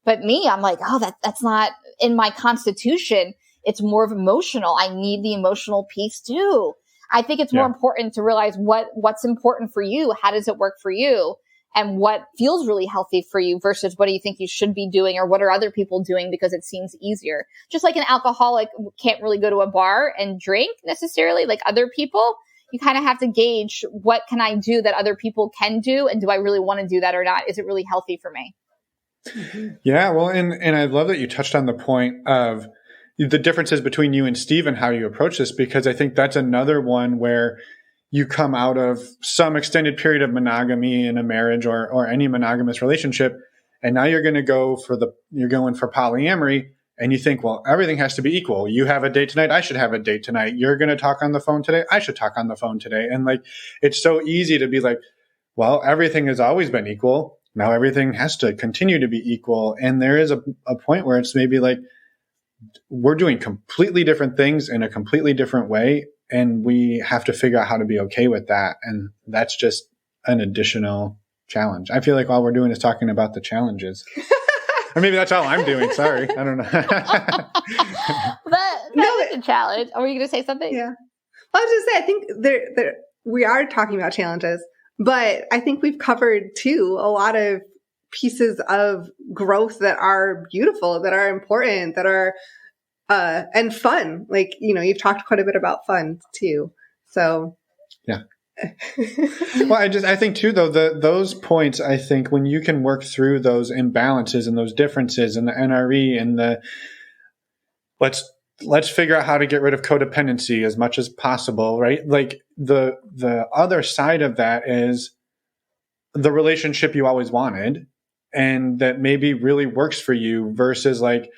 S1: But me, I'm like, oh, that's not in my constitution. It's more of emotional. I need the emotional piece too. I think it's more important to realize what's important for you. How does it work for you? And what feels really healthy for you versus what do you think you should be doing, or what are other people doing because it seems easier. Just like an alcoholic can't really go to a bar and drink necessarily like other people. You kind of have to gauge, what can I do that other people can do? And do I really want to do that or not? Is it really healthy for me?
S3: Yeah. Well, and I love that you touched on the point of the differences between you and Steve and how you approach this, because I think that's another one where you come out of some extended period of monogamy in a marriage or any monogamous relationship, and now you're going to you're going for polyamory, and you think, well, everything has to be equal. You have a date tonight, I should have a date tonight. You're going to talk on the phone today, I should talk on the phone today. And like, it's so easy to be like, well, everything has always been equal. Now everything has to continue to be equal. And there is a point where it's maybe like, we're doing completely different things in a completely different way. And we have to figure out how to be okay with that. And that's just an additional challenge. I feel like all we're doing is talking about the challenges. Or maybe that's all I'm doing. Sorry. I don't know.
S1: That is a challenge. Are you going to say something?
S2: Yeah. I was just say, I think we are talking about challenges, but I think we've covered too a lot of pieces of growth that are beautiful, that are important, that are and fun. Like, you've talked quite a bit about fun too. So
S3: yeah. Well, I think too, though, those points, I think when you can work through those imbalances and those differences and the NRE and let's figure out how to get rid of codependency as much as possible, right? Like the other side of that is the relationship you always wanted and that maybe really works for you versus like,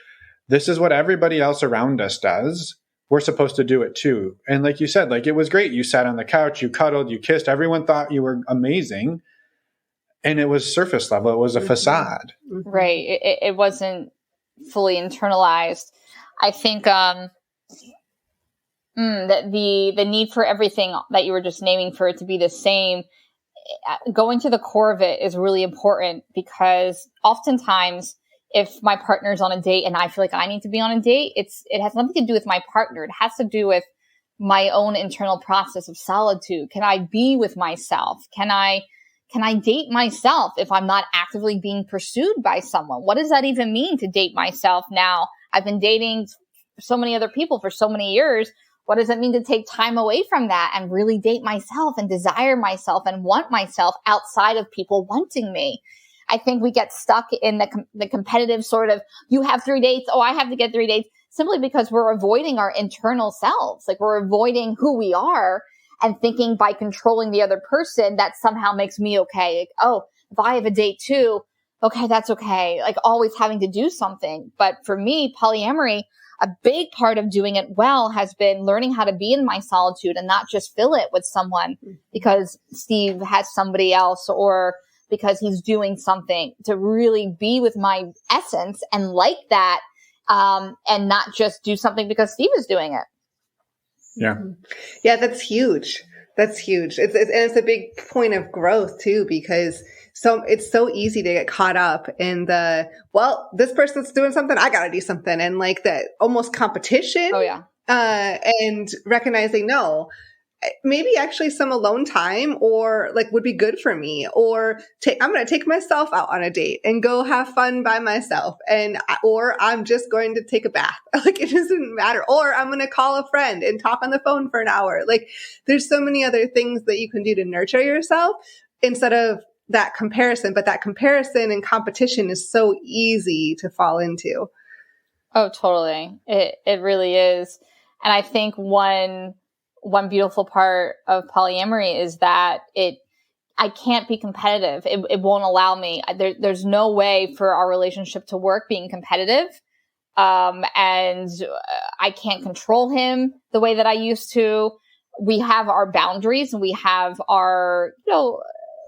S3: this is what everybody else around us does. We're supposed to do it too. And like you said, like it was great. You sat on the couch, you cuddled, you kissed. Everyone thought you were amazing. And it was surface level. It was a facade.
S1: Right. It wasn't fully internalized. I think that the need for everything that you were just naming for it to be the same, going to the core of it is really important, because oftentimes if my partner's on a date and I feel like I need to be on a date, it has nothing to do with my partner. It has to do with my own internal process of solitude. Can I be with myself? Can I date myself if I'm not actively being pursued by someone? What does that even mean to date myself now? I've been dating so many other people for so many years. What does it mean to take time away from that and really date myself and desire myself and want myself outside of people wanting me? I think we get stuck in the competitive sort of, you have 3 dates, oh, I have to get 3 dates, simply because we're avoiding our internal selves. Like we're avoiding who we are and thinking by controlling the other person, that somehow makes me okay. Like, oh, if I have a date too, okay, that's okay. Like always having to do something. But for me, polyamory, a big part of doing it well has been learning how to be in my solitude and not just fill it with someone because Steve has somebody else or because he's doing something, to really be with my essence and like that, and not just do something because Steve is doing it.
S3: Yeah.
S2: Yeah, that's huge. That's huge. It's a big point of growth too, because it's so easy to get caught up in this person's doing something, I gotta do something. And like that almost competition.
S1: Oh yeah.
S2: And recognizing, no, maybe actually some alone time or like would be good for me, or I'm going to take myself out on a date and go have fun by myself, or I'm just going to take a bath. Like it doesn't matter. Or I'm going to call a friend and talk on the phone for an hour. Like there's so many other things that you can do to nurture yourself instead of that comparison. But that comparison and competition is so easy to fall into.
S1: Oh, totally. It really is. And I think one beautiful part of polyamory is that I can't be competitive. It won't allow me. There's no way for our relationship to work being competitive. And I can't control him the way that I used to. We have our boundaries and we have our,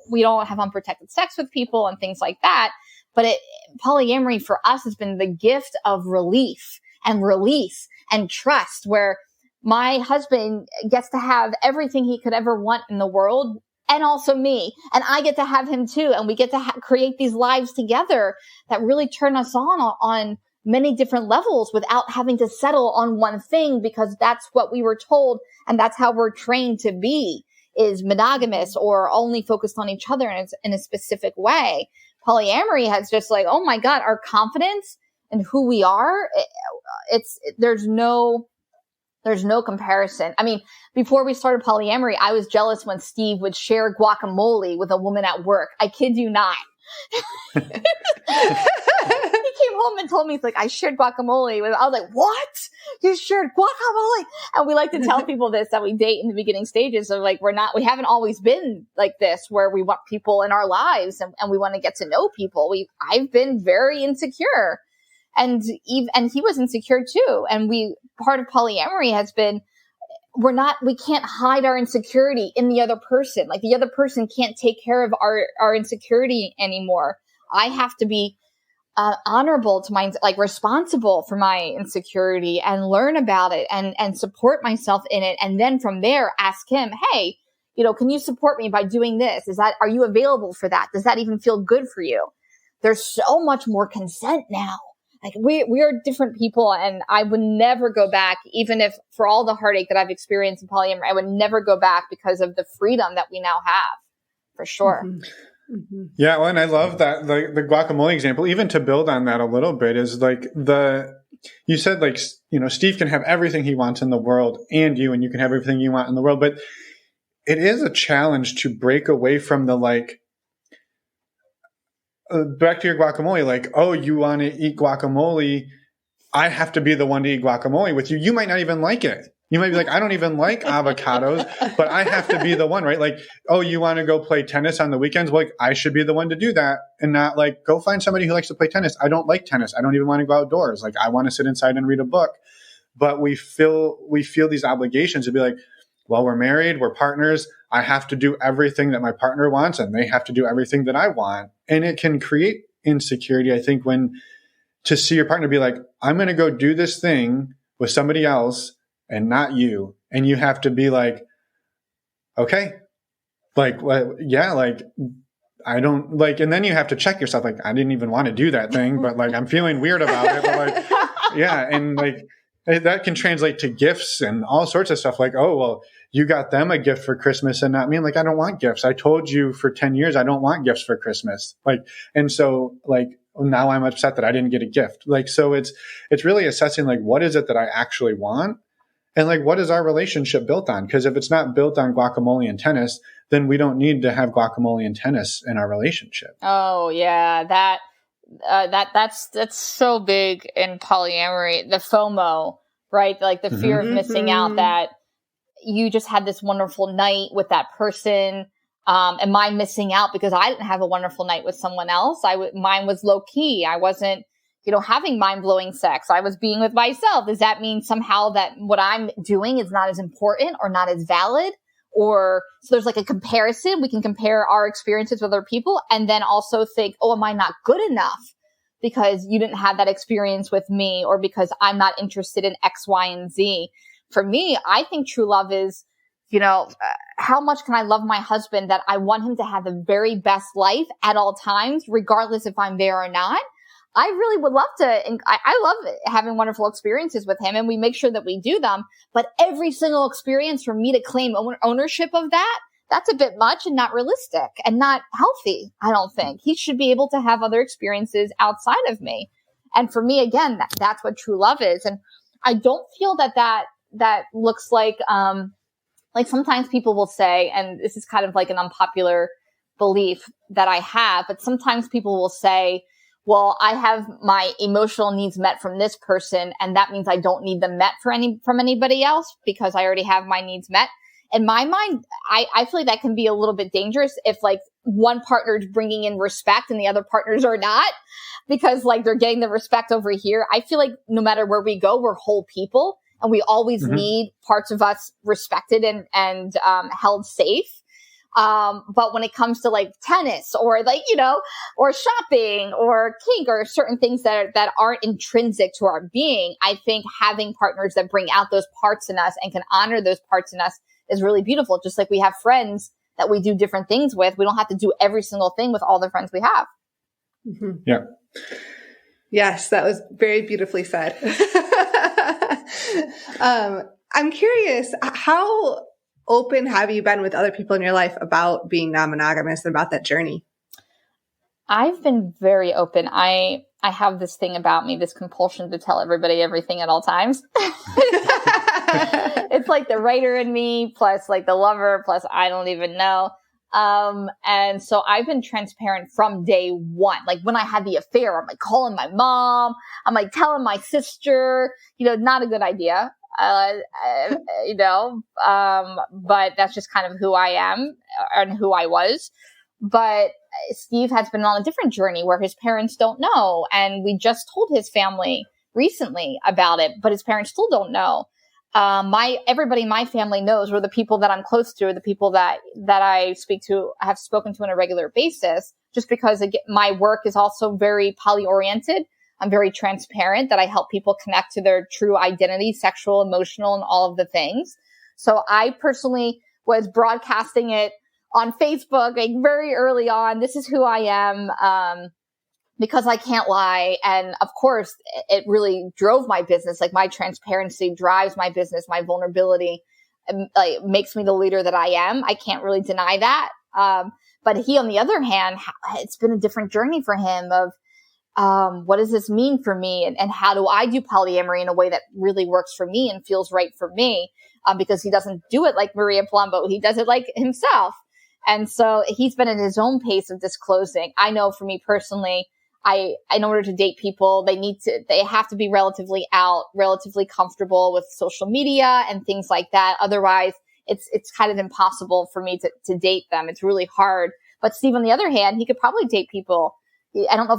S1: we don't have unprotected sex with people and things like that. But polyamory for us has been the gift of relief and release and trust, where my husband gets to have everything he could ever want in the world, and also me. And I get to have him too. And we get to create these lives together that really turn us on many different levels without having to settle on one thing, because that's what we were told. And that's how we're trained to be, is monogamous or only focused on each other in a specific way. Polyamory has just like, oh my God, our confidence and who we are. There's no comparison. I mean, before we started polyamory, I was jealous when Steve would share guacamole with a woman at work. I kid you not. He came home and told me, he's like, I shared guacamole with, I was like, what? You shared guacamole? And we like to tell people this, that we date in the beginning stages of like, we haven't always been like this, where we want people in our lives and we want to get to know people. I've been very insecure. And he was insecure too. And part of polyamory has been, we can't hide our insecurity in the other person. Like the other person can't take care of our insecurity anymore. I have to be honorable to responsible for my insecurity and learn about it and support myself in it. And then from there, ask him, hey, can you support me by doing this? Are you available for that? Does that even feel good for you? There's so much more consent now. Like we are different people, and I would never go back, even if for all the heartache that I've experienced in polyamory, I would never go back because of the freedom that we now have, for sure.
S2: Mm-hmm. Mm-hmm.
S3: Yeah, well, and I love that the guacamole example. Even to build on that a little bit is like you said, like, Steve can have everything he wants in the world, and you can have everything you want in the world, but it is a challenge to break away from the back to your guacamole, like, oh, you want to eat guacamole, I have to be the one to eat guacamole with you. You might not even like it. You might be like, I don't even like avocados, but I have to be the one, right? Like, oh, you want to go play tennis on the weekends? Well, like, I should be the one to do that, and not like, go find somebody who likes to play tennis. I don't like tennis. I don't even want to go outdoors. Like, I want to sit inside and read a book. But we feel these obligations to be like, well, we're married, we're partners. I have to do everything that my partner wants, and they have to do everything that I want. And it can create insecurity, I think, to see your partner be like, I'm going to go do this thing with somebody else and not you. And you have to be like, okay, like, yeah, like, I don't like, and then you have to check yourself. Like, I didn't even want to do that thing, but like, I'm feeling weird about it. But like, yeah. And like, that can translate to gifts and all sorts of stuff. Like, oh, well, you got them a gift for Christmas and not me. I'm like, I don't want gifts. I told you for 10 years, I don't want gifts for Christmas. Like, and so like, now I'm upset that I didn't get a gift. Like, so it's really assessing like, what is it that I actually want? And like, what is our relationship built on? Because if it's not built on guacamole and tennis, then we don't need to have guacamole and tennis in our relationship.
S1: Oh yeah. That's so big in polyamory, the FOMO, right? Like the fear of missing out, that you just had this wonderful night with that person. Am I missing out because I didn't have a wonderful night with someone else? Mine was low key. I wasn't, having mind blowing sex. I was being with myself. Does that mean somehow that what I'm doing is not as important or not as valid? Or so there's like a comparison. We can compare our experiences with other people and then also think, oh, am I not good enough because you didn't have that experience with me, or because I'm not interested in X, Y, and Z? For me, I think true love is, how much can I love my husband that I want him to have the very best life at all times, regardless if I'm there or not? I really would love to, and I love having wonderful experiences with him, and we make sure that we do them. But every single experience for me to claim ownership of that, that's a bit much and not realistic and not healthy. I don't think he should be able to have other experiences outside of me. And for me, again, that's what true love is. And I don't feel that looks like sometimes people will say, and this is kind of like an unpopular belief that I have, but sometimes people will say, well, I have my emotional needs met from this person, and that means I don't need them met from anybody else because I already have my needs met. In my mind, I feel like that can be a little bit dangerous if like one partner is bringing in respect and the other partners are not, because like they're getting the respect over here. I feel like no matter where we go, we're whole people, and we always need parts of us respected and held safe. But when it comes to like tennis or like, or shopping or kink or certain things that aren't intrinsic to our being, I think having partners that bring out those parts in us and can honor those parts in us is really beautiful. Just like we have friends that we do different things with. We don't have to do every single thing with all the friends we have.
S2: Mm-hmm.
S3: Yeah.
S2: Yes, that was very beautifully said. I'm curious, how open have you been with other people in your life about being non-monogamous and about that journey?
S1: I've been very open. I have this thing about me, this compulsion to tell everybody everything at all times. It's like the writer in me, plus like the lover, plus I don't even know. And so I've been transparent from day one. Like when I had the affair, I'm like calling my mom, I'm like telling my sister, not a good idea. But that's just kind of who I am and who I was. But Steve has been on a different journey where his parents don't know. And we just told his family recently about it, but his parents still don't know. Everybody in my family knows, or the people that I'm close to, or the people that I have spoken to on a regular basis, just because my work is also very poly-oriented. I'm very transparent, that I help people connect to their true identity, sexual, emotional, and all of the things. So I personally was broadcasting it on Facebook like very early on. This is who I am, because I can't lie. And of course, it really drove my business. Like my transparency drives my business, my vulnerability, like makes me the leader that I am. I can't really deny that. But he, on the other hand, it's been a different journey for him of, what does this mean for me? And how do I do polyamory in a way that really works for me and feels right for me? Because he doesn't do it like Maria Palumbo. He does it like himself. And so he's been at his own pace of disclosing. I know for me personally, in order to date people, they have to be relatively comfortable with social media and things like that. Otherwise, it's kind of impossible for me to date them. It's really hard. But Steve, on the other hand, he could probably date people. I don't know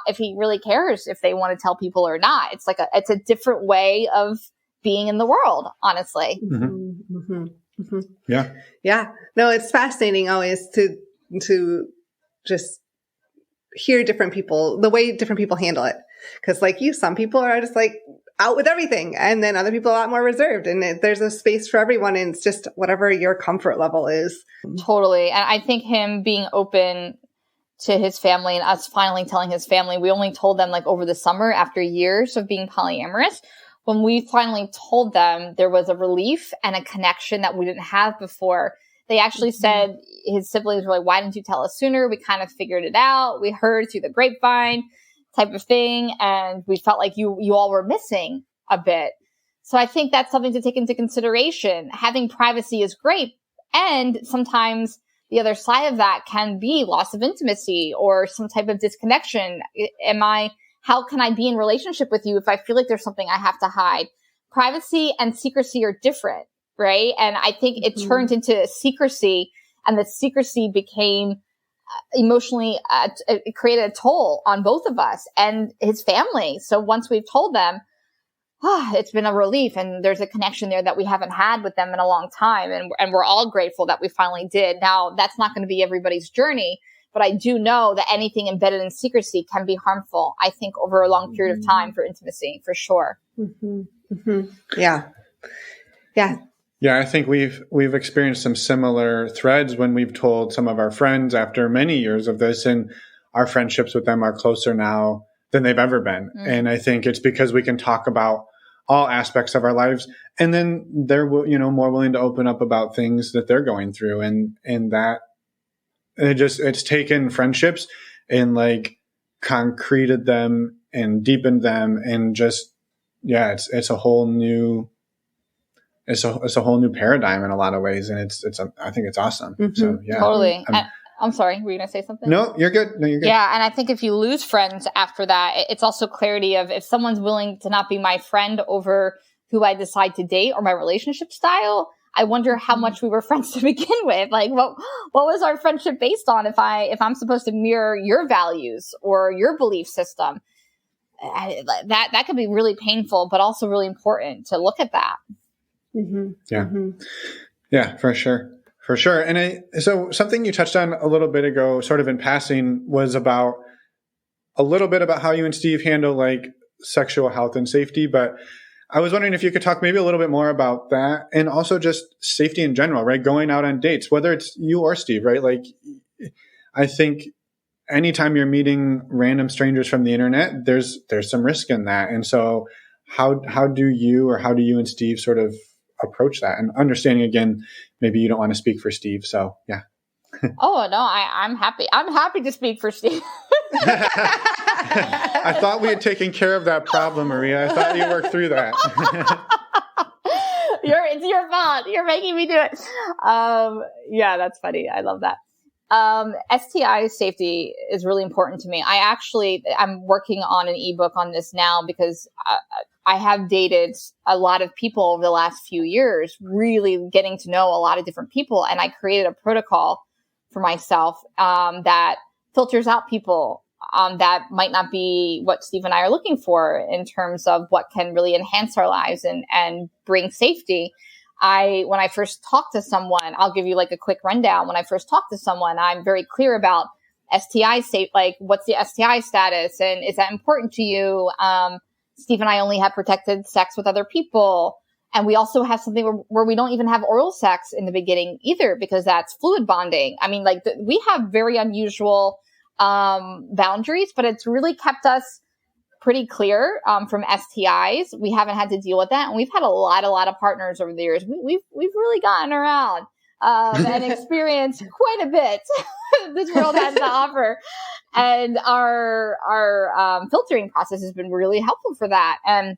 S1: if he really cares if they want to tell people or not. It's like it's a different way of being in the world, honestly.
S2: Mm-hmm. Mm-hmm. Mm-hmm.
S3: Yeah.
S2: Yeah. No, it's fascinating always to just hear different people, the way different people handle it. Cause like some people are just like out with everything, and then other people are a lot more reserved, and there's a space for everyone. And it's just whatever your comfort level is.
S1: Totally. And I think him being open to his family and us finally telling his family, we only told them like over the summer after years of being polyamorous. When we finally told them, there was a relief and a connection that we didn't have before. They actually said, his siblings were like, why didn't you tell us sooner? We kind of figured it out. We heard through the grapevine type of thing. And we felt like you all were missing a bit. So I think that's something to take into consideration. Having privacy is great. And sometimes the other side of that can be loss of intimacy or some type of disconnection. How can I be in relationship with you if I feel like there's something I have to hide? Privacy and secrecy are different, right? And I think it turned into secrecy, and the secrecy became emotionally, it created a toll on both of us and his family. So once we've told them, it's been a relief, and there's a connection there that we haven't had with them in a long time. And we're all grateful that we finally did. Now, that's not going to be everybody's journey, but I do know that anything embedded in secrecy can be harmful, I think, over a long period of time for intimacy, for sure.
S2: Mm-hmm. Mm-hmm. Yeah. Yeah.
S3: Yeah, I think we've experienced some similar threads when we've told some of our friends after many years of this, and our friendships with them are closer now than they've ever been. And I think it's because we can talk about all aspects of our lives, and then they're, more willing to open up about things that they're going through. And that it's taken friendships and like concreted them and deepened them, and just, it's a whole new, it's a whole new paradigm in a lot of ways. And I think it's awesome. So yeah.
S1: Totally. I'm sorry. Were you going to say something?
S3: No, you're good.
S1: Yeah. And I think if you lose friends after that, it's also clarity of if someone's willing to not be my friend over who I decide to date or my relationship style, I wonder how much we were friends to begin with. Like what was our friendship based on if I'm supposed to mirror your values or your belief system? That could be really painful, but also really important to look at that.
S2: Mm-hmm.
S3: Yeah.
S2: Mm-hmm.
S3: Yeah, for sure. For sure. And so something you touched on a little bit ago, sort of in passing, was about a little bit about how you and Steve handle like sexual health and safety. But I was wondering if you could talk maybe a little bit more about that, and also just safety in general, right? Going out on dates, whether it's you or Steve, right? Like, I think anytime you're meeting random strangers from the internet, there's some risk in that. And so how do you and Steve sort of approach that? And understanding, again, maybe you don't want to speak for Steve. So yeah.
S1: Oh no, I'm happy. I'm happy to speak for Steve.
S3: I thought we had taken care of that problem, Maria. I thought you worked through that.
S1: It's your fault. You're making me do it. Yeah, that's funny. I love that. STI safety is really important to me. I'm working on an ebook on this now because I have dated a lot of people over the last few years, really getting to know a lot of different people. And I created a protocol for myself that filters out people that might not be what Steve and I are looking for in terms of what can really enhance our lives and bring safety. When I first talk to someone, I'll give you like a quick rundown. When I first talk to someone, I'm very clear about STI safe, like what's the STI status and is that important to you? Steve and I only have protected sex with other people. And we also have something where we don't even have oral sex in the beginning either, because that's fluid bonding. I mean, like we have very unusual boundaries, but it's really kept us pretty clear from STIs. We haven't had to deal with that, and we've had a lot of partners over the years. We've really gotten around and experienced quite a bit this world has to offer, and our filtering process has been really helpful for that. And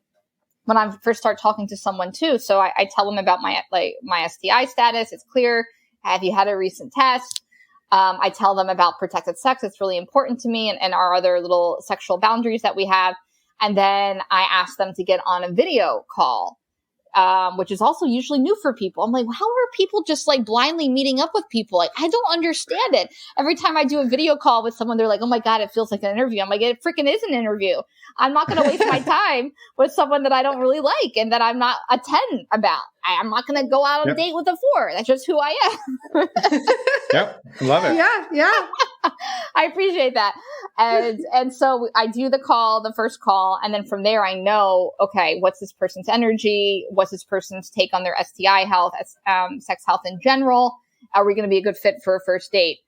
S1: when I first start talking to someone too, so I tell them about my STI status. It's clear. Have you had a recent test? I tell them about protected sex. It's really important to me and our other little sexual boundaries that we have. And then I ask them to get on a video call, which is also usually new for people. I'm like, how are people just like blindly meeting up with people? Like, I don't understand it. Every time I do a video call with someone, they're like, oh my God, it feels like an interview. I'm like, it freaking is an interview. I'm not going to waste my time with someone that I don't really like and that I'm not a 10 about. I'm not going to go out on a date with a 4. That's just who I am.
S3: Yep. Love it.
S2: Yeah.
S1: I appreciate that. And so I do the first call. And then from there, I know, okay, what's this person's energy? What's this person's take on their STI health, sex health in general? Are we going to be a good fit for a first date?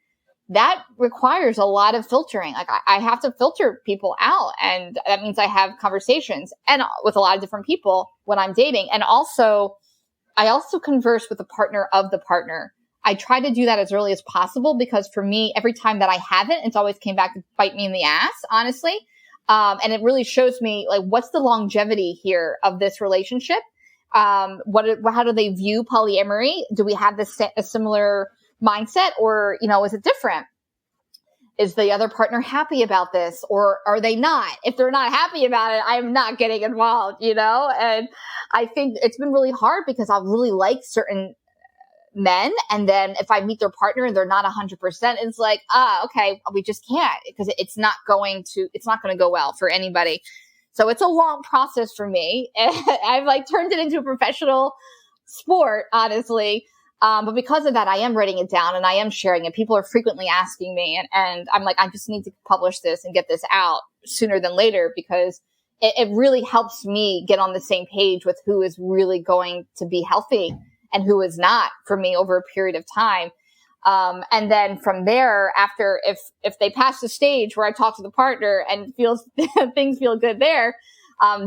S1: That requires a lot of filtering. Like I have to filter people out. And that means I have conversations and with a lot of different people when I'm dating. And I also converse with the partner of the partner. I try to do that as early as possible because for me, every time that I haven't, it's always came back to bite me in the ass, honestly. And it really shows me like, what's the longevity here of this relationship? How do they view polyamory? Do we have a similar mindset or, is it different? Is the other partner happy about this or are they not? If they're not happy about it, I'm not getting involved, And I think it's been really hard because I really like certain men. And then if I meet their partner and they're not 100%, it's like, okay, we just can't because it's not going to go well for anybody. So it's a long process for me. I've like turned it into a professional sport, honestly. But because of that, I am writing it down and I am sharing it. People are frequently asking me and I'm like, I just need to publish this and get this out sooner than later because it really helps me get on the same page with who is really going to be healthy and who is not for me over a period of time. And then from there, after, if they pass the stage where I talk to the partner and things feel good there,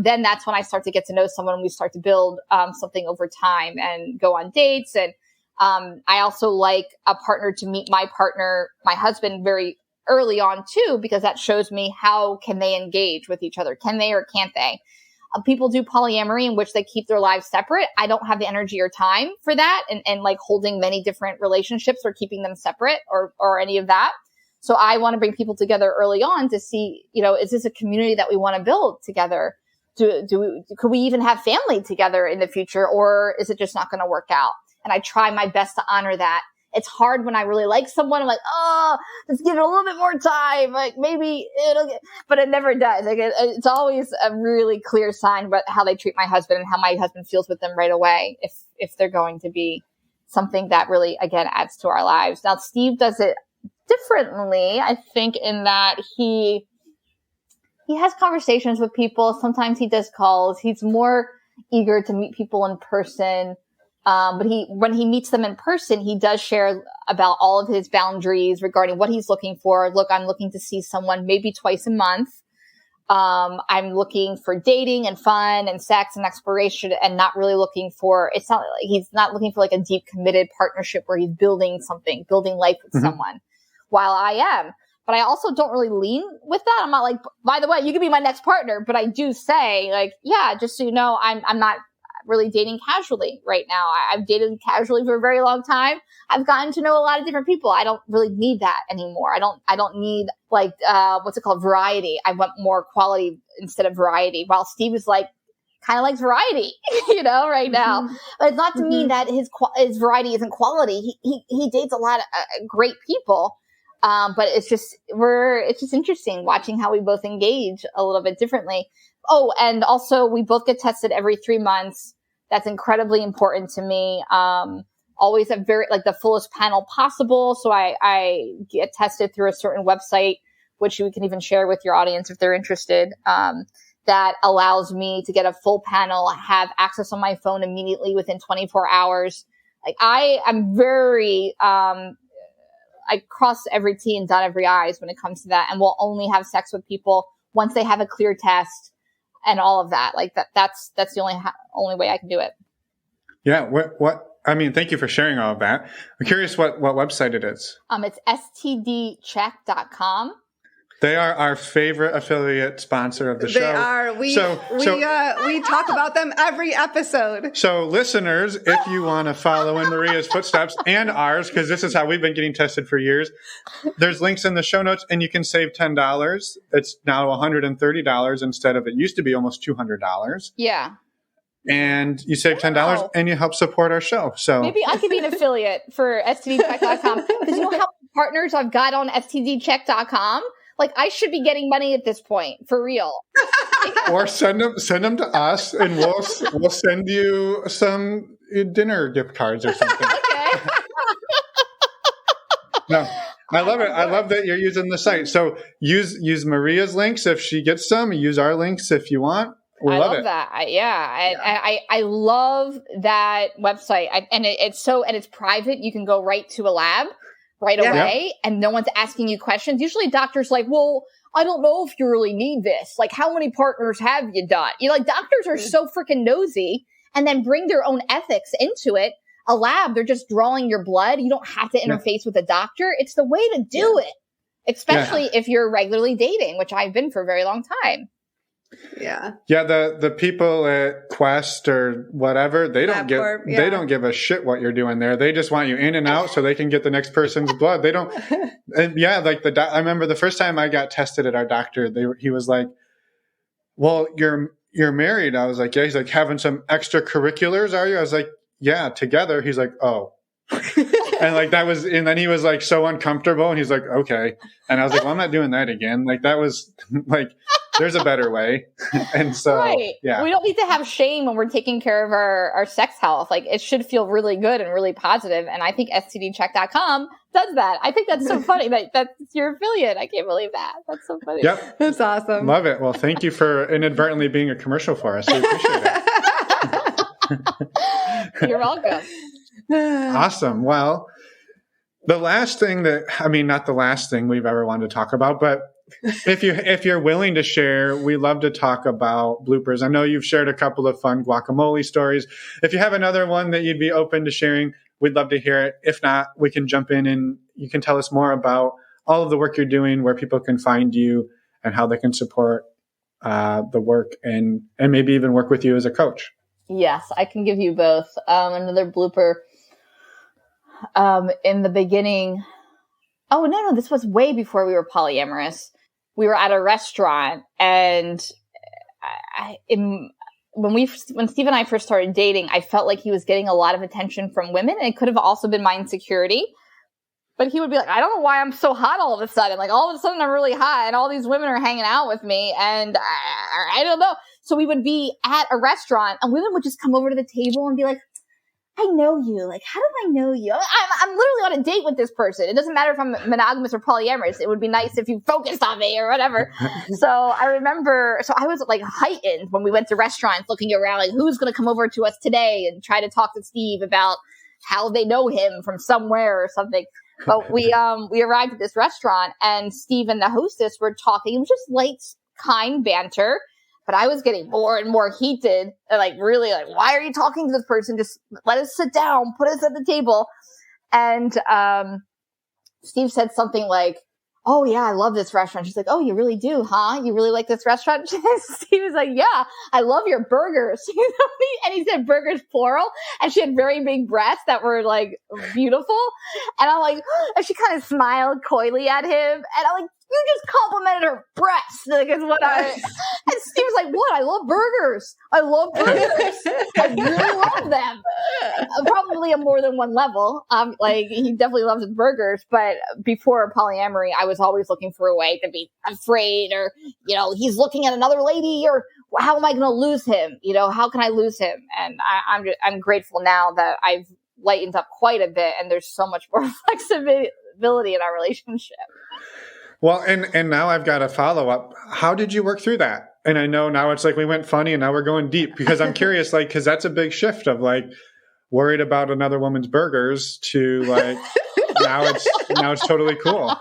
S1: then that's when I start to get to know someone. We start to build, something over time and go on dates. And, I also like a partner to meet my husband very early on too, because that shows me how can they engage with each other? Can they or can't they? People do polyamory in which they keep their lives separate. I don't have the energy or time for that and like holding many different relationships or keeping them separate or any of that. So I want to bring people together early on to see, is this a community that we want to build together? Could we even have family together in the future, or is it just not going to work out? And I try my best to honor that. It's hard when I really like someone. I'm like, oh, let's give it a little bit more time. Like maybe but it never does. Like it's always a really clear sign about how they treat my husband and how my husband feels with them right away. If they're going to be something that really, again, adds to our lives. Now, Steve does it differently, I think, in that he has conversations with people. Sometimes he does calls. He's more eager to meet people in person. But when he meets them in person, he does share about all of his boundaries regarding what he's looking for. Look, I'm looking to see someone maybe twice a month. I'm looking for dating and fun and sex and exploration, and not really looking for, he's not looking for like a deep committed partnership where he's building life with someone, while I am. But I also don't really lean with that. I'm not like, by the way, you could be my next partner. But I do say, like, yeah, just so you know, I'm not really dating casually right now. I've dated casually for a very long time. I've gotten to know a lot of different people. I don't really need that anymore. I don't need like, what's it called? Variety. I want more quality instead of variety. While Steve is like, kind of likes variety, right now. But it's not to mean that his variety isn't quality. He dates a lot of great people. But it's just interesting watching how we both engage a little bit differently. Oh, and also we both get tested every 3 months. That's incredibly important to me. Always have the fullest panel possible. So I get tested through a certain website, which we can even share with your audience if they're interested. That allows me to get a full panel, have access on my phone immediately within 24 hours. Like I am very, I cross every T and dot every I's when it comes to that, and will only have sex with people once they have a clear test and all of that. Like that's the only way I can do it.
S3: Yeah. Thank you for sharing all of that. I'm curious what website it is.
S1: It's stdcheck.com.
S3: They are our favorite affiliate sponsor of the show.
S2: They are. We talk about them every episode. So listeners, if you want to follow in Maria's footsteps and ours, because this is how we've been getting tested for years, there's links in the show notes and you can save $10. It's now $130 instead of, it used to be almost $200.
S1: Yeah.
S3: And you save $10 and you help support our show. So
S1: maybe I could be an affiliate for stdcheck.com, because you know how many partners I've got on stdcheck.com? Like, I should be getting money at this point, for real.
S3: Or send them to us, and we'll send you some dinner gift cards or something.
S1: Okay.
S3: No, I love it. I love that you're using the site. So use Maria's links if she gets some. Use our links if you want. I love
S1: that. I love that website. It's private. You can go right to a lab right away, and no one's asking you questions. Usually doctors like, well, I don't know if you really need this. Like, how many partners have you done? Doctors are so freaking nosy, and then bring their own ethics into it. A lab, they're just drawing your blood. You don't have to interface with a doctor. It's the way to do it, especially if you're regularly dating, which I've been for a very long time.
S2: Yeah.
S3: Yeah. The people at Quest or whatever, they don't give a shit what you're doing there. They just want you in and out so they can get the next person's blood. They don't. And I remember the first time I got tested at our doctor, he was like, well, you're married. I was like, yeah. He's like, having some extracurriculars, are you? I was like, yeah, together. He's like, oh. And then he was like so uncomfortable, and he's like, okay. And I was like, well, I'm not doing that again. Like, that was like, there's a better way. And so, yeah.
S1: We don't need to have shame when we're taking care of our sex health. Like, it should feel really good and really positive. And I think stdcheck.com does that. I think that's so funny that's your affiliate. I can't believe that. That's so funny.
S3: Yep.
S2: That's awesome.
S3: Love it. Well, thank you for inadvertently being a commercial for us. We appreciate it.
S1: You're welcome.
S3: Awesome. Well, The last thing not the last thing we've ever wanted to talk about, but if you're willing to share, we love to talk about bloopers. I know you've shared a couple of fun guacamole stories. If you have another one that you'd be open to sharing, we'd love to hear it. If not, we can jump in and you can tell us more about all of the work you're doing, where people can find you and how they can support the work and maybe even work with you as a coach.
S1: Yes, I can give you both. Another blooper. In the beginning, no, this was way before we were polyamorous. We were at a restaurant, and when Steve and I first started dating, I felt like he was getting a lot of attention from women, and it could have also been my insecurity. But he would be like, I don't know why I'm so hot all of a sudden. Like, all of a sudden I'm really hot, and all these women are hanging out with me, and I don't know. So we would be at a restaurant, and women would just come over to the table and be like, I know you. Like, how do I know you? I'm literally on a date with this person. It doesn't matter if I'm monogamous or polyamorous. It would be nice if you focused on me or whatever. So I remember, I was like heightened when we went to restaurants looking around, like, who's going to come over to us today and try to talk to Steve about how they know him from somewhere or something. But we arrived at this restaurant, and Steve and the hostess were talking. It was just light, kind banter. But I was getting more and more heated, and like, really, like, why are you talking to this person? Just let us sit down, put us at the table. And Steve said something like, oh yeah, I love this restaurant. She's like, oh, you really do, huh? You really like this restaurant? Steve was like, yeah, I love your burgers. And he said burgers plural. And she had very big breasts that were like beautiful. And I'm like, and she kind of smiled coyly at him. And I'm like, you just complimented her breasts. Like, is what and Steve was like, what? I love burgers. I love burgers. I really love them. Probably on more than one level. Like, he definitely loves his burgers. But before polyamory, I was always looking for a way to be afraid, or, he's looking at another lady, or how am I going to lose him? How can I lose him? And I'm grateful now that I've lightened up quite a bit, and there's so much more flexibility in our relationship.
S3: Well, and now I've got a follow-up. How did you work through that? And I know now it's like we went funny and now we're going deep, because I'm curious, like, because that's a big shift of like worried about another woman's burgers to like now it's totally cool.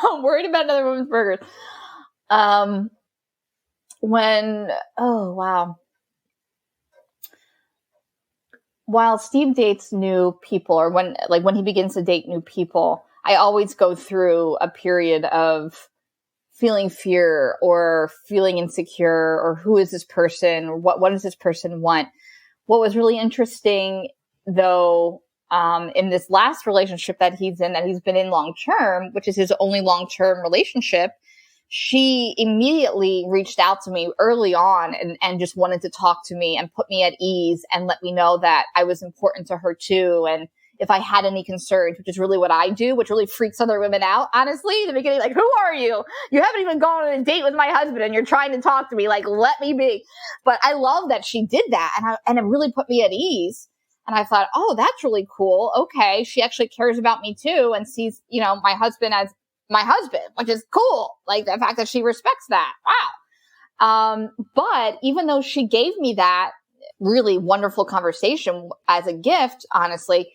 S1: I'm worried about another woman's burgers. While Steve dates new people, or when he begins to date new people, I always go through a period of feeling fear or feeling insecure, or who is this person? Or what does this person want? What was really interesting, though, in this last relationship that he's been in long term, which is his only long term relationship, she immediately reached out to me early on and just wanted to talk to me and put me at ease and let me know that I was important to her too. And if I had any concerns, which is really what I do, which really freaks other women out, honestly, in the beginning, like, who are you? You haven't even gone on a date with my husband and you're trying to talk to me. Like, let me be. But I love that she did that. And it really put me at ease. And I thought, oh, that's really cool. Okay. She actually cares about me too and sees, my husband as my husband, which is cool. Like, the fact that she respects that. Wow. But even though she gave me that really wonderful conversation as a gift, honestly,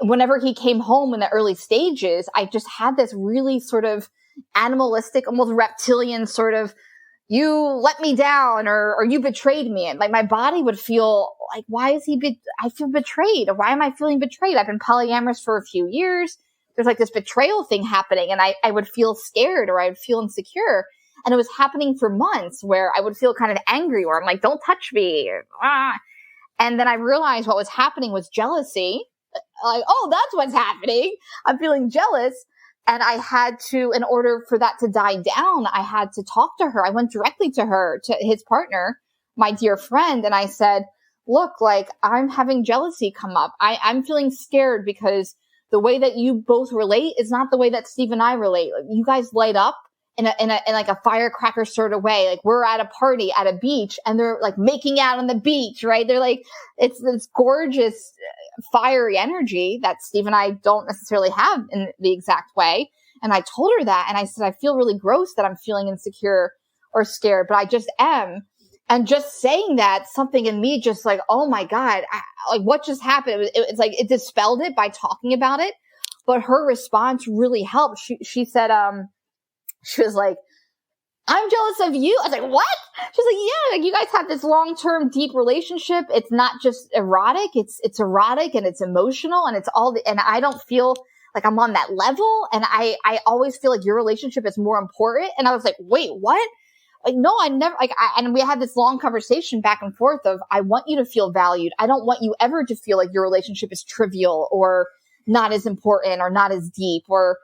S1: whenever he came home in the early stages, I just had this really sort of animalistic, almost reptilian sort of, you let me down, or you betrayed me. And like, my body would feel like, why is I feel betrayed? Or why am I feeling betrayed? I've been polyamorous for a few years. There's like this betrayal thing happening, and I would feel scared, or I would feel insecure. And it was happening for months, where I would feel kind of angry, or I'm like, don't touch me. And then I realized what was happening was jealousy. Like, oh, that's what's happening. I'm feeling jealous. And I had to, in order for that to die down, I had to talk to her. I went directly to her, to his partner, my dear friend. And I said, look, like, I'm having jealousy come up. I'm feeling scared because the way that you both relate is not the way that Steve and I relate. Like, you guys light up in like a firecracker sort of way. Like, we're at a party at a beach and they're like making out on the beach, right? They're like, it's this gorgeous fiery energy that Steve and I don't necessarily have in the exact way. And I told her that, and I said, I feel really gross that I'm feeling insecure or scared, but I just am. And just saying that, something in me just like, oh my God, like what just happened? It's like, it dispelled it by talking about it. But her response really helped. She said, she was like, I'm jealous of you. I was like, what? She's like, yeah, like you guys have this long-term deep relationship. It's not just erotic. It's erotic and it's emotional and it's all and I don't feel like I'm on that level. And I always feel like your relationship is more important. And I was like, wait, what? Like, no, I never, like, and we had this long conversation back and forth of, I want you to feel valued. I don't want you ever to feel like your relationship is trivial or not as important or not as deep or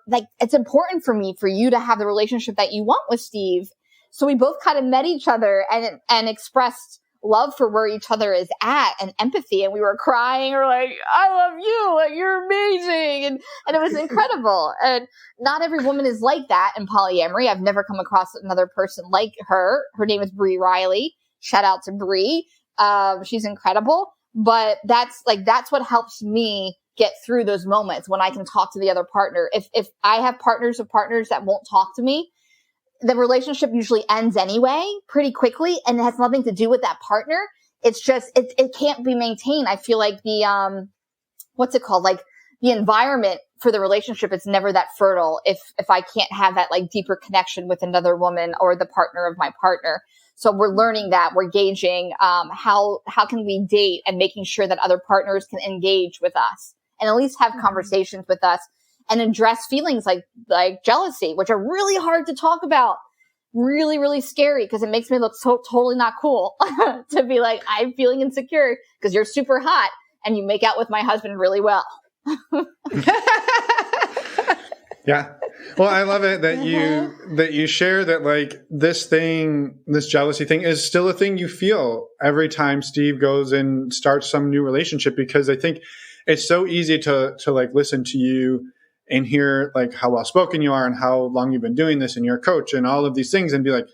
S1: like, it's important for me, for you to have the relationship that you want with Steve. So we both kind of met each other and expressed love for where each other is at and empathy. And we were crying. We're like, I love you. Like, you're amazing. And it was incredible. And not every woman is like that in polyamory. I've never come across another person like her. Her name is Bree Riley. Shout out to Bree. She's incredible. But that's what helps me get through those moments when I can talk to the other partner. If I have partners that won't talk to me, the relationship usually ends anyway pretty quickly, and it has nothing to do with that partner. It's just, it can't be maintained. I feel like the, what's it called? Like the environment for the relationship is never that fertile if I can't have that like deeper connection with another woman or the partner of my partner. So we're learning that, we're gauging, how can we date and making sure that other partners can engage with us and at least have conversations with us and address feelings like jealousy, which are really hard to talk about. Really, really scary because it makes me look so totally not cool to be like, I'm feeling insecure because you're super hot and you make out with my husband really well.
S3: Yeah. Well, I love it that you share that like this jealousy thing is still a thing you feel every time Steve goes and starts some new relationship, because I think it's so easy to like listen to you and hear like how well spoken you are and how long you've been doing this and you're a coach and all of these things and be like,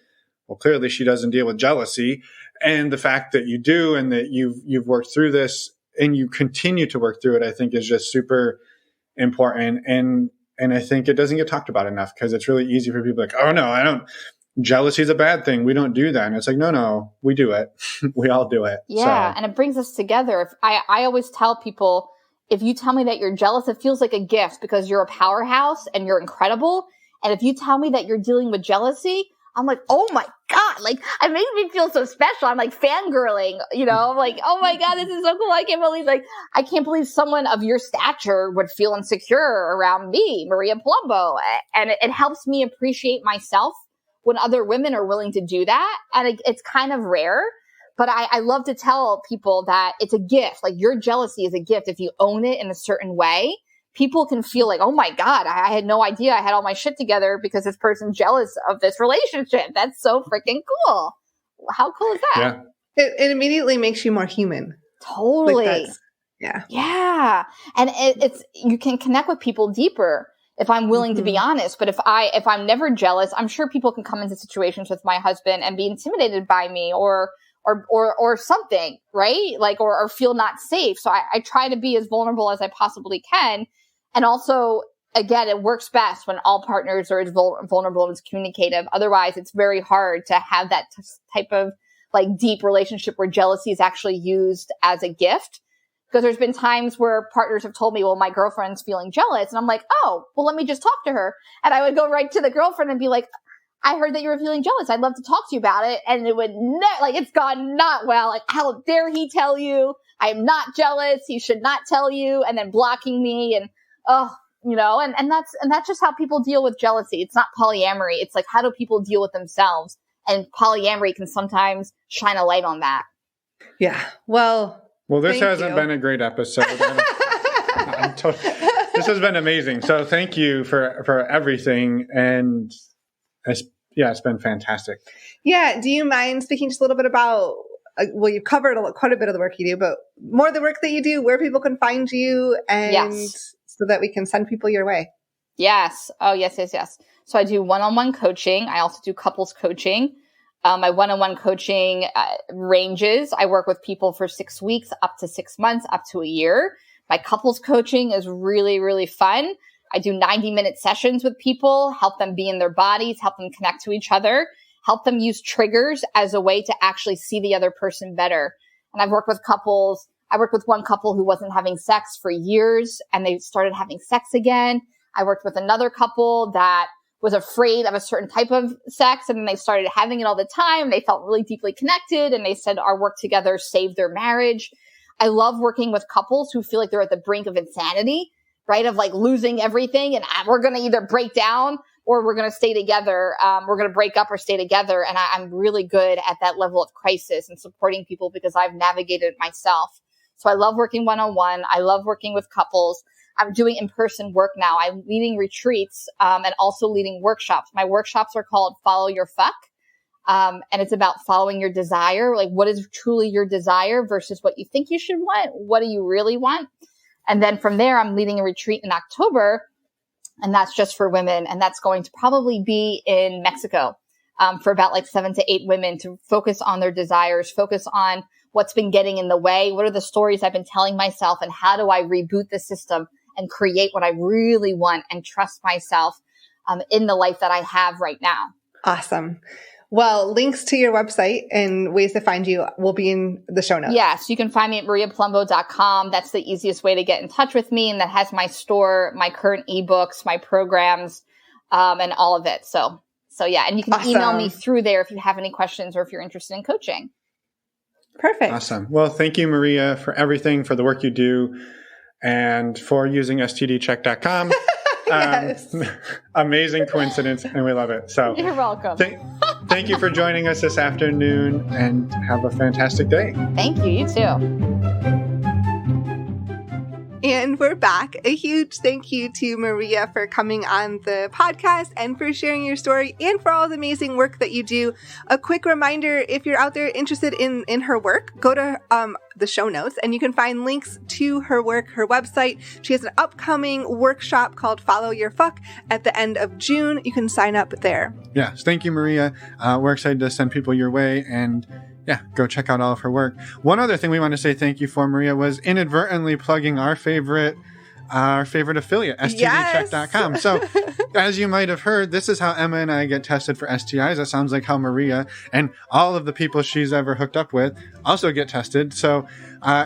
S3: well, clearly she doesn't deal with jealousy. And the fact that you do and that you've worked through this and you continue to work through it, I think is just super important. And I think it doesn't get talked about enough because it's really easy for people like, oh no, jealousy is a bad thing. We don't do that. And it's like, no, we do it. We all do it.
S1: Yeah.
S3: So.
S1: And it brings us together. I always tell people, if you tell me that you're jealous, it feels like a gift because you're a powerhouse and you're incredible. And if you tell me that you're dealing with jealousy, I'm like, oh my God, like it makes me feel so special. I'm like fangirling, I'm like, oh my God, this is so cool. I can't believe someone of your stature would feel insecure around me, Maria Palumbo. And it helps me appreciate myself when other women are willing to do that. And it's kind of rare. But I love to tell people that it's a gift. Like your jealousy is a gift. If you own it in a certain way, people can feel like, oh my God, I had no idea I had all my shit together because this person's jealous of this relationship. That's so freaking cool. How cool is that?
S2: Yeah. It immediately makes you more human.
S1: Totally.
S2: Like yeah.
S1: Yeah. And it's, you can connect with people deeper if I'm willing to be honest. But if I'm never jealous, I'm sure people can come into situations with my husband and be intimidated by me or something, right? Like, or feel not safe. So I try to be as vulnerable as I possibly can. And also, again, it works best when all partners are as vulnerable and as communicative. Otherwise, it's very hard to have that type of like deep relationship where jealousy is actually used as a gift. Because there's been times where partners have told me, well, my girlfriend's feeling jealous. And I'm like, oh, well, let me just talk to her. And I would go right to the girlfriend and be like, I heard that you were feeling jealous. I'd love to talk to you about it. And it would it's gone not well. Like, how dare he tell you? I am not jealous. He should not tell you. And then blocking me and, and that's just how people deal with jealousy. It's not polyamory. It's like, how do people deal with themselves? And polyamory can sometimes shine a light on that.
S2: Yeah. Well,
S3: this hasn't been a great episode. This has been amazing. So thank you for everything. And it's been fantastic.
S2: Yeah. Do you mind speaking just a little bit about, you've covered quite a bit of the work you do, but more of the work that you do, where people can find you and so that we can send people your way.
S1: Yes. Oh, yes. So I do one-on-one coaching. I also do couples coaching. My one-on-one coaching ranges. I work with people for 6 weeks, up to 6 months, up to a year. My couples coaching is really, really fun. I do 90-minute sessions with people, help them be in their bodies, help them connect to each other, help them use triggers as a way to actually see the other person better. And I've worked with couples. I worked with one couple who wasn't having sex for years and they started having sex again. I worked with another couple that was afraid of a certain type of sex and then they started having it all the time. They felt really deeply connected and they said our work together saved their marriage. I love working with couples who feel like they're at the brink of insanity, right? Of like losing everything and we're going to either break down or we're going to stay together. We're going to break up or stay together. And I'm really good at that level of crisis and supporting people because I've navigated it myself. So I love working one-on-one. I love working with couples. I'm doing in-person work now. I'm leading retreats and also leading workshops. My workshops are called Follow Your Fuck. And it's about following your desire. Like, what is truly your desire versus what you think you should want? What do you really want? And then from there, I'm leading a retreat in October, and that's just for women. And that's going to probably be in Mexico for about like 7 to 8 women to focus on their desires, focus on what's been getting in the way. What are the stories I've been telling myself? And how do I reboot the system and create what I really want and trust myself in the life that I have right now?
S2: Awesome. Well, links to your website and ways to find you will be in the show notes.
S1: Yes, you can find me at mariapalumbo.com. That's the easiest way to get in touch with me. And that has my store, my current ebooks, my programs, and all of it. So yeah. And you can email me through there if you have any questions or if you're interested in coaching.
S2: Perfect.
S3: Awesome. Well, thank you, Maria, for everything, for the work you do, and for using stdcheck.com.
S2: Yes.
S3: Amazing coincidence, and we love it. So
S1: you're welcome.
S3: Thank you for joining us this afternoon, and have a fantastic day.
S1: Thank you. You too.
S2: And we're back. A huge thank you to Maria for coming on the podcast and for sharing your story and for all the amazing work that you do. A quick reminder, if you're out there interested in her work, go to the show notes and you can find links to her work, her website. She has an upcoming workshop called Follow Your Fuck at the end of June. You can sign up there.
S3: Yes. Thank you, Maria. We're excited to send people your way, and yeah, go check out all of her work. One other thing we want to say thank you for, Maria, was inadvertently plugging our favorite affiliate, stdcheck.com.
S2: Yes.
S3: So as you might have heard, this is how Emma and I get tested for STIs. That sounds like how Maria and all of the people she's ever hooked up with also get tested. So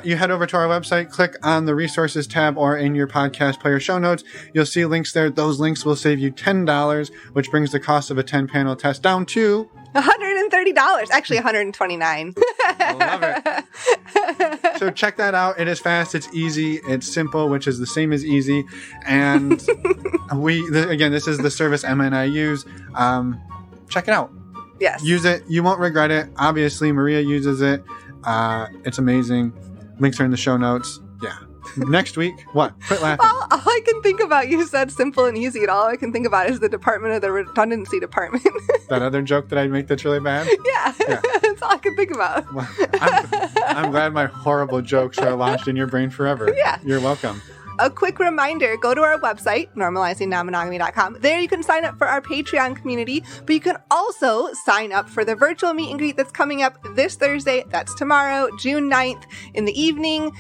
S3: you head over to our website, click on the resources tab or in your podcast player show notes. You'll see links there. Those links will save you $10, which brings the cost of a 10-panel test down to
S2: $130. Actually, $129.
S3: I love it. So check that out. It is fast. It's easy. It's simple, which is the same as easy. And this is the service Emma and I use. Check it out.
S2: Yes.
S3: Use it. You won't regret it. Obviously, Maria uses it. It's amazing. Links are in the show notes. Yeah. Next week, what? Quit laughing.
S2: All I can think about, you said simple and easy, and all I can think about is the Department of the Redundancy Department.
S3: That other joke that I make that's really bad?
S2: Yeah. That's all I can think about.
S3: Well, I'm glad my horrible jokes are lodged in your brain forever.
S2: Yeah.
S3: You're welcome.
S2: A quick reminder, go to our website, normalizingnonmonogamy.com. There you can sign up for our Patreon community, but you can also sign up for the virtual meet and greet that's coming up this Thursday. That's tomorrow, June 9th in the evening.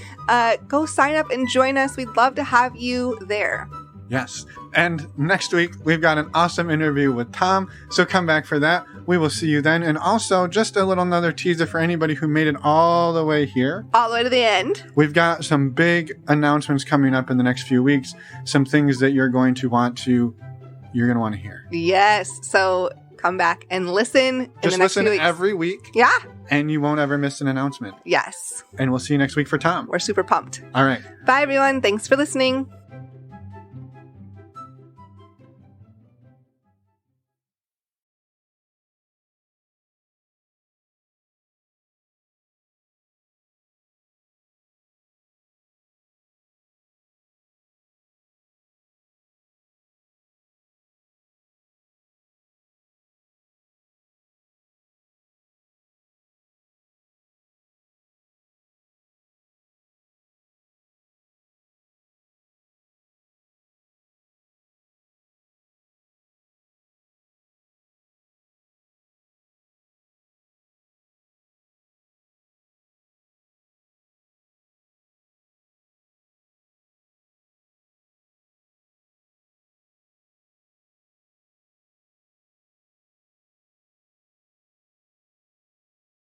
S2: Go sign up and join us. We'd love to have you there.
S3: Yes. And next week, we've got an awesome interview with Tom. So come back for that. We will see you then. And also, just a little another teaser for anybody who made it all the way here.
S2: All the way to the end.
S3: We've got some big announcements coming up in the next few weeks. Some things that you're going to want to hear.
S2: Yes. So come back and listen in
S3: Just
S2: the next few weeks.
S3: listen every week.
S2: Yeah.
S3: And you won't ever miss an announcement.
S2: Yes.
S3: And we'll see you next week for Tom.
S2: We're super pumped.
S3: All right.
S2: Bye, everyone. Thanks for listening.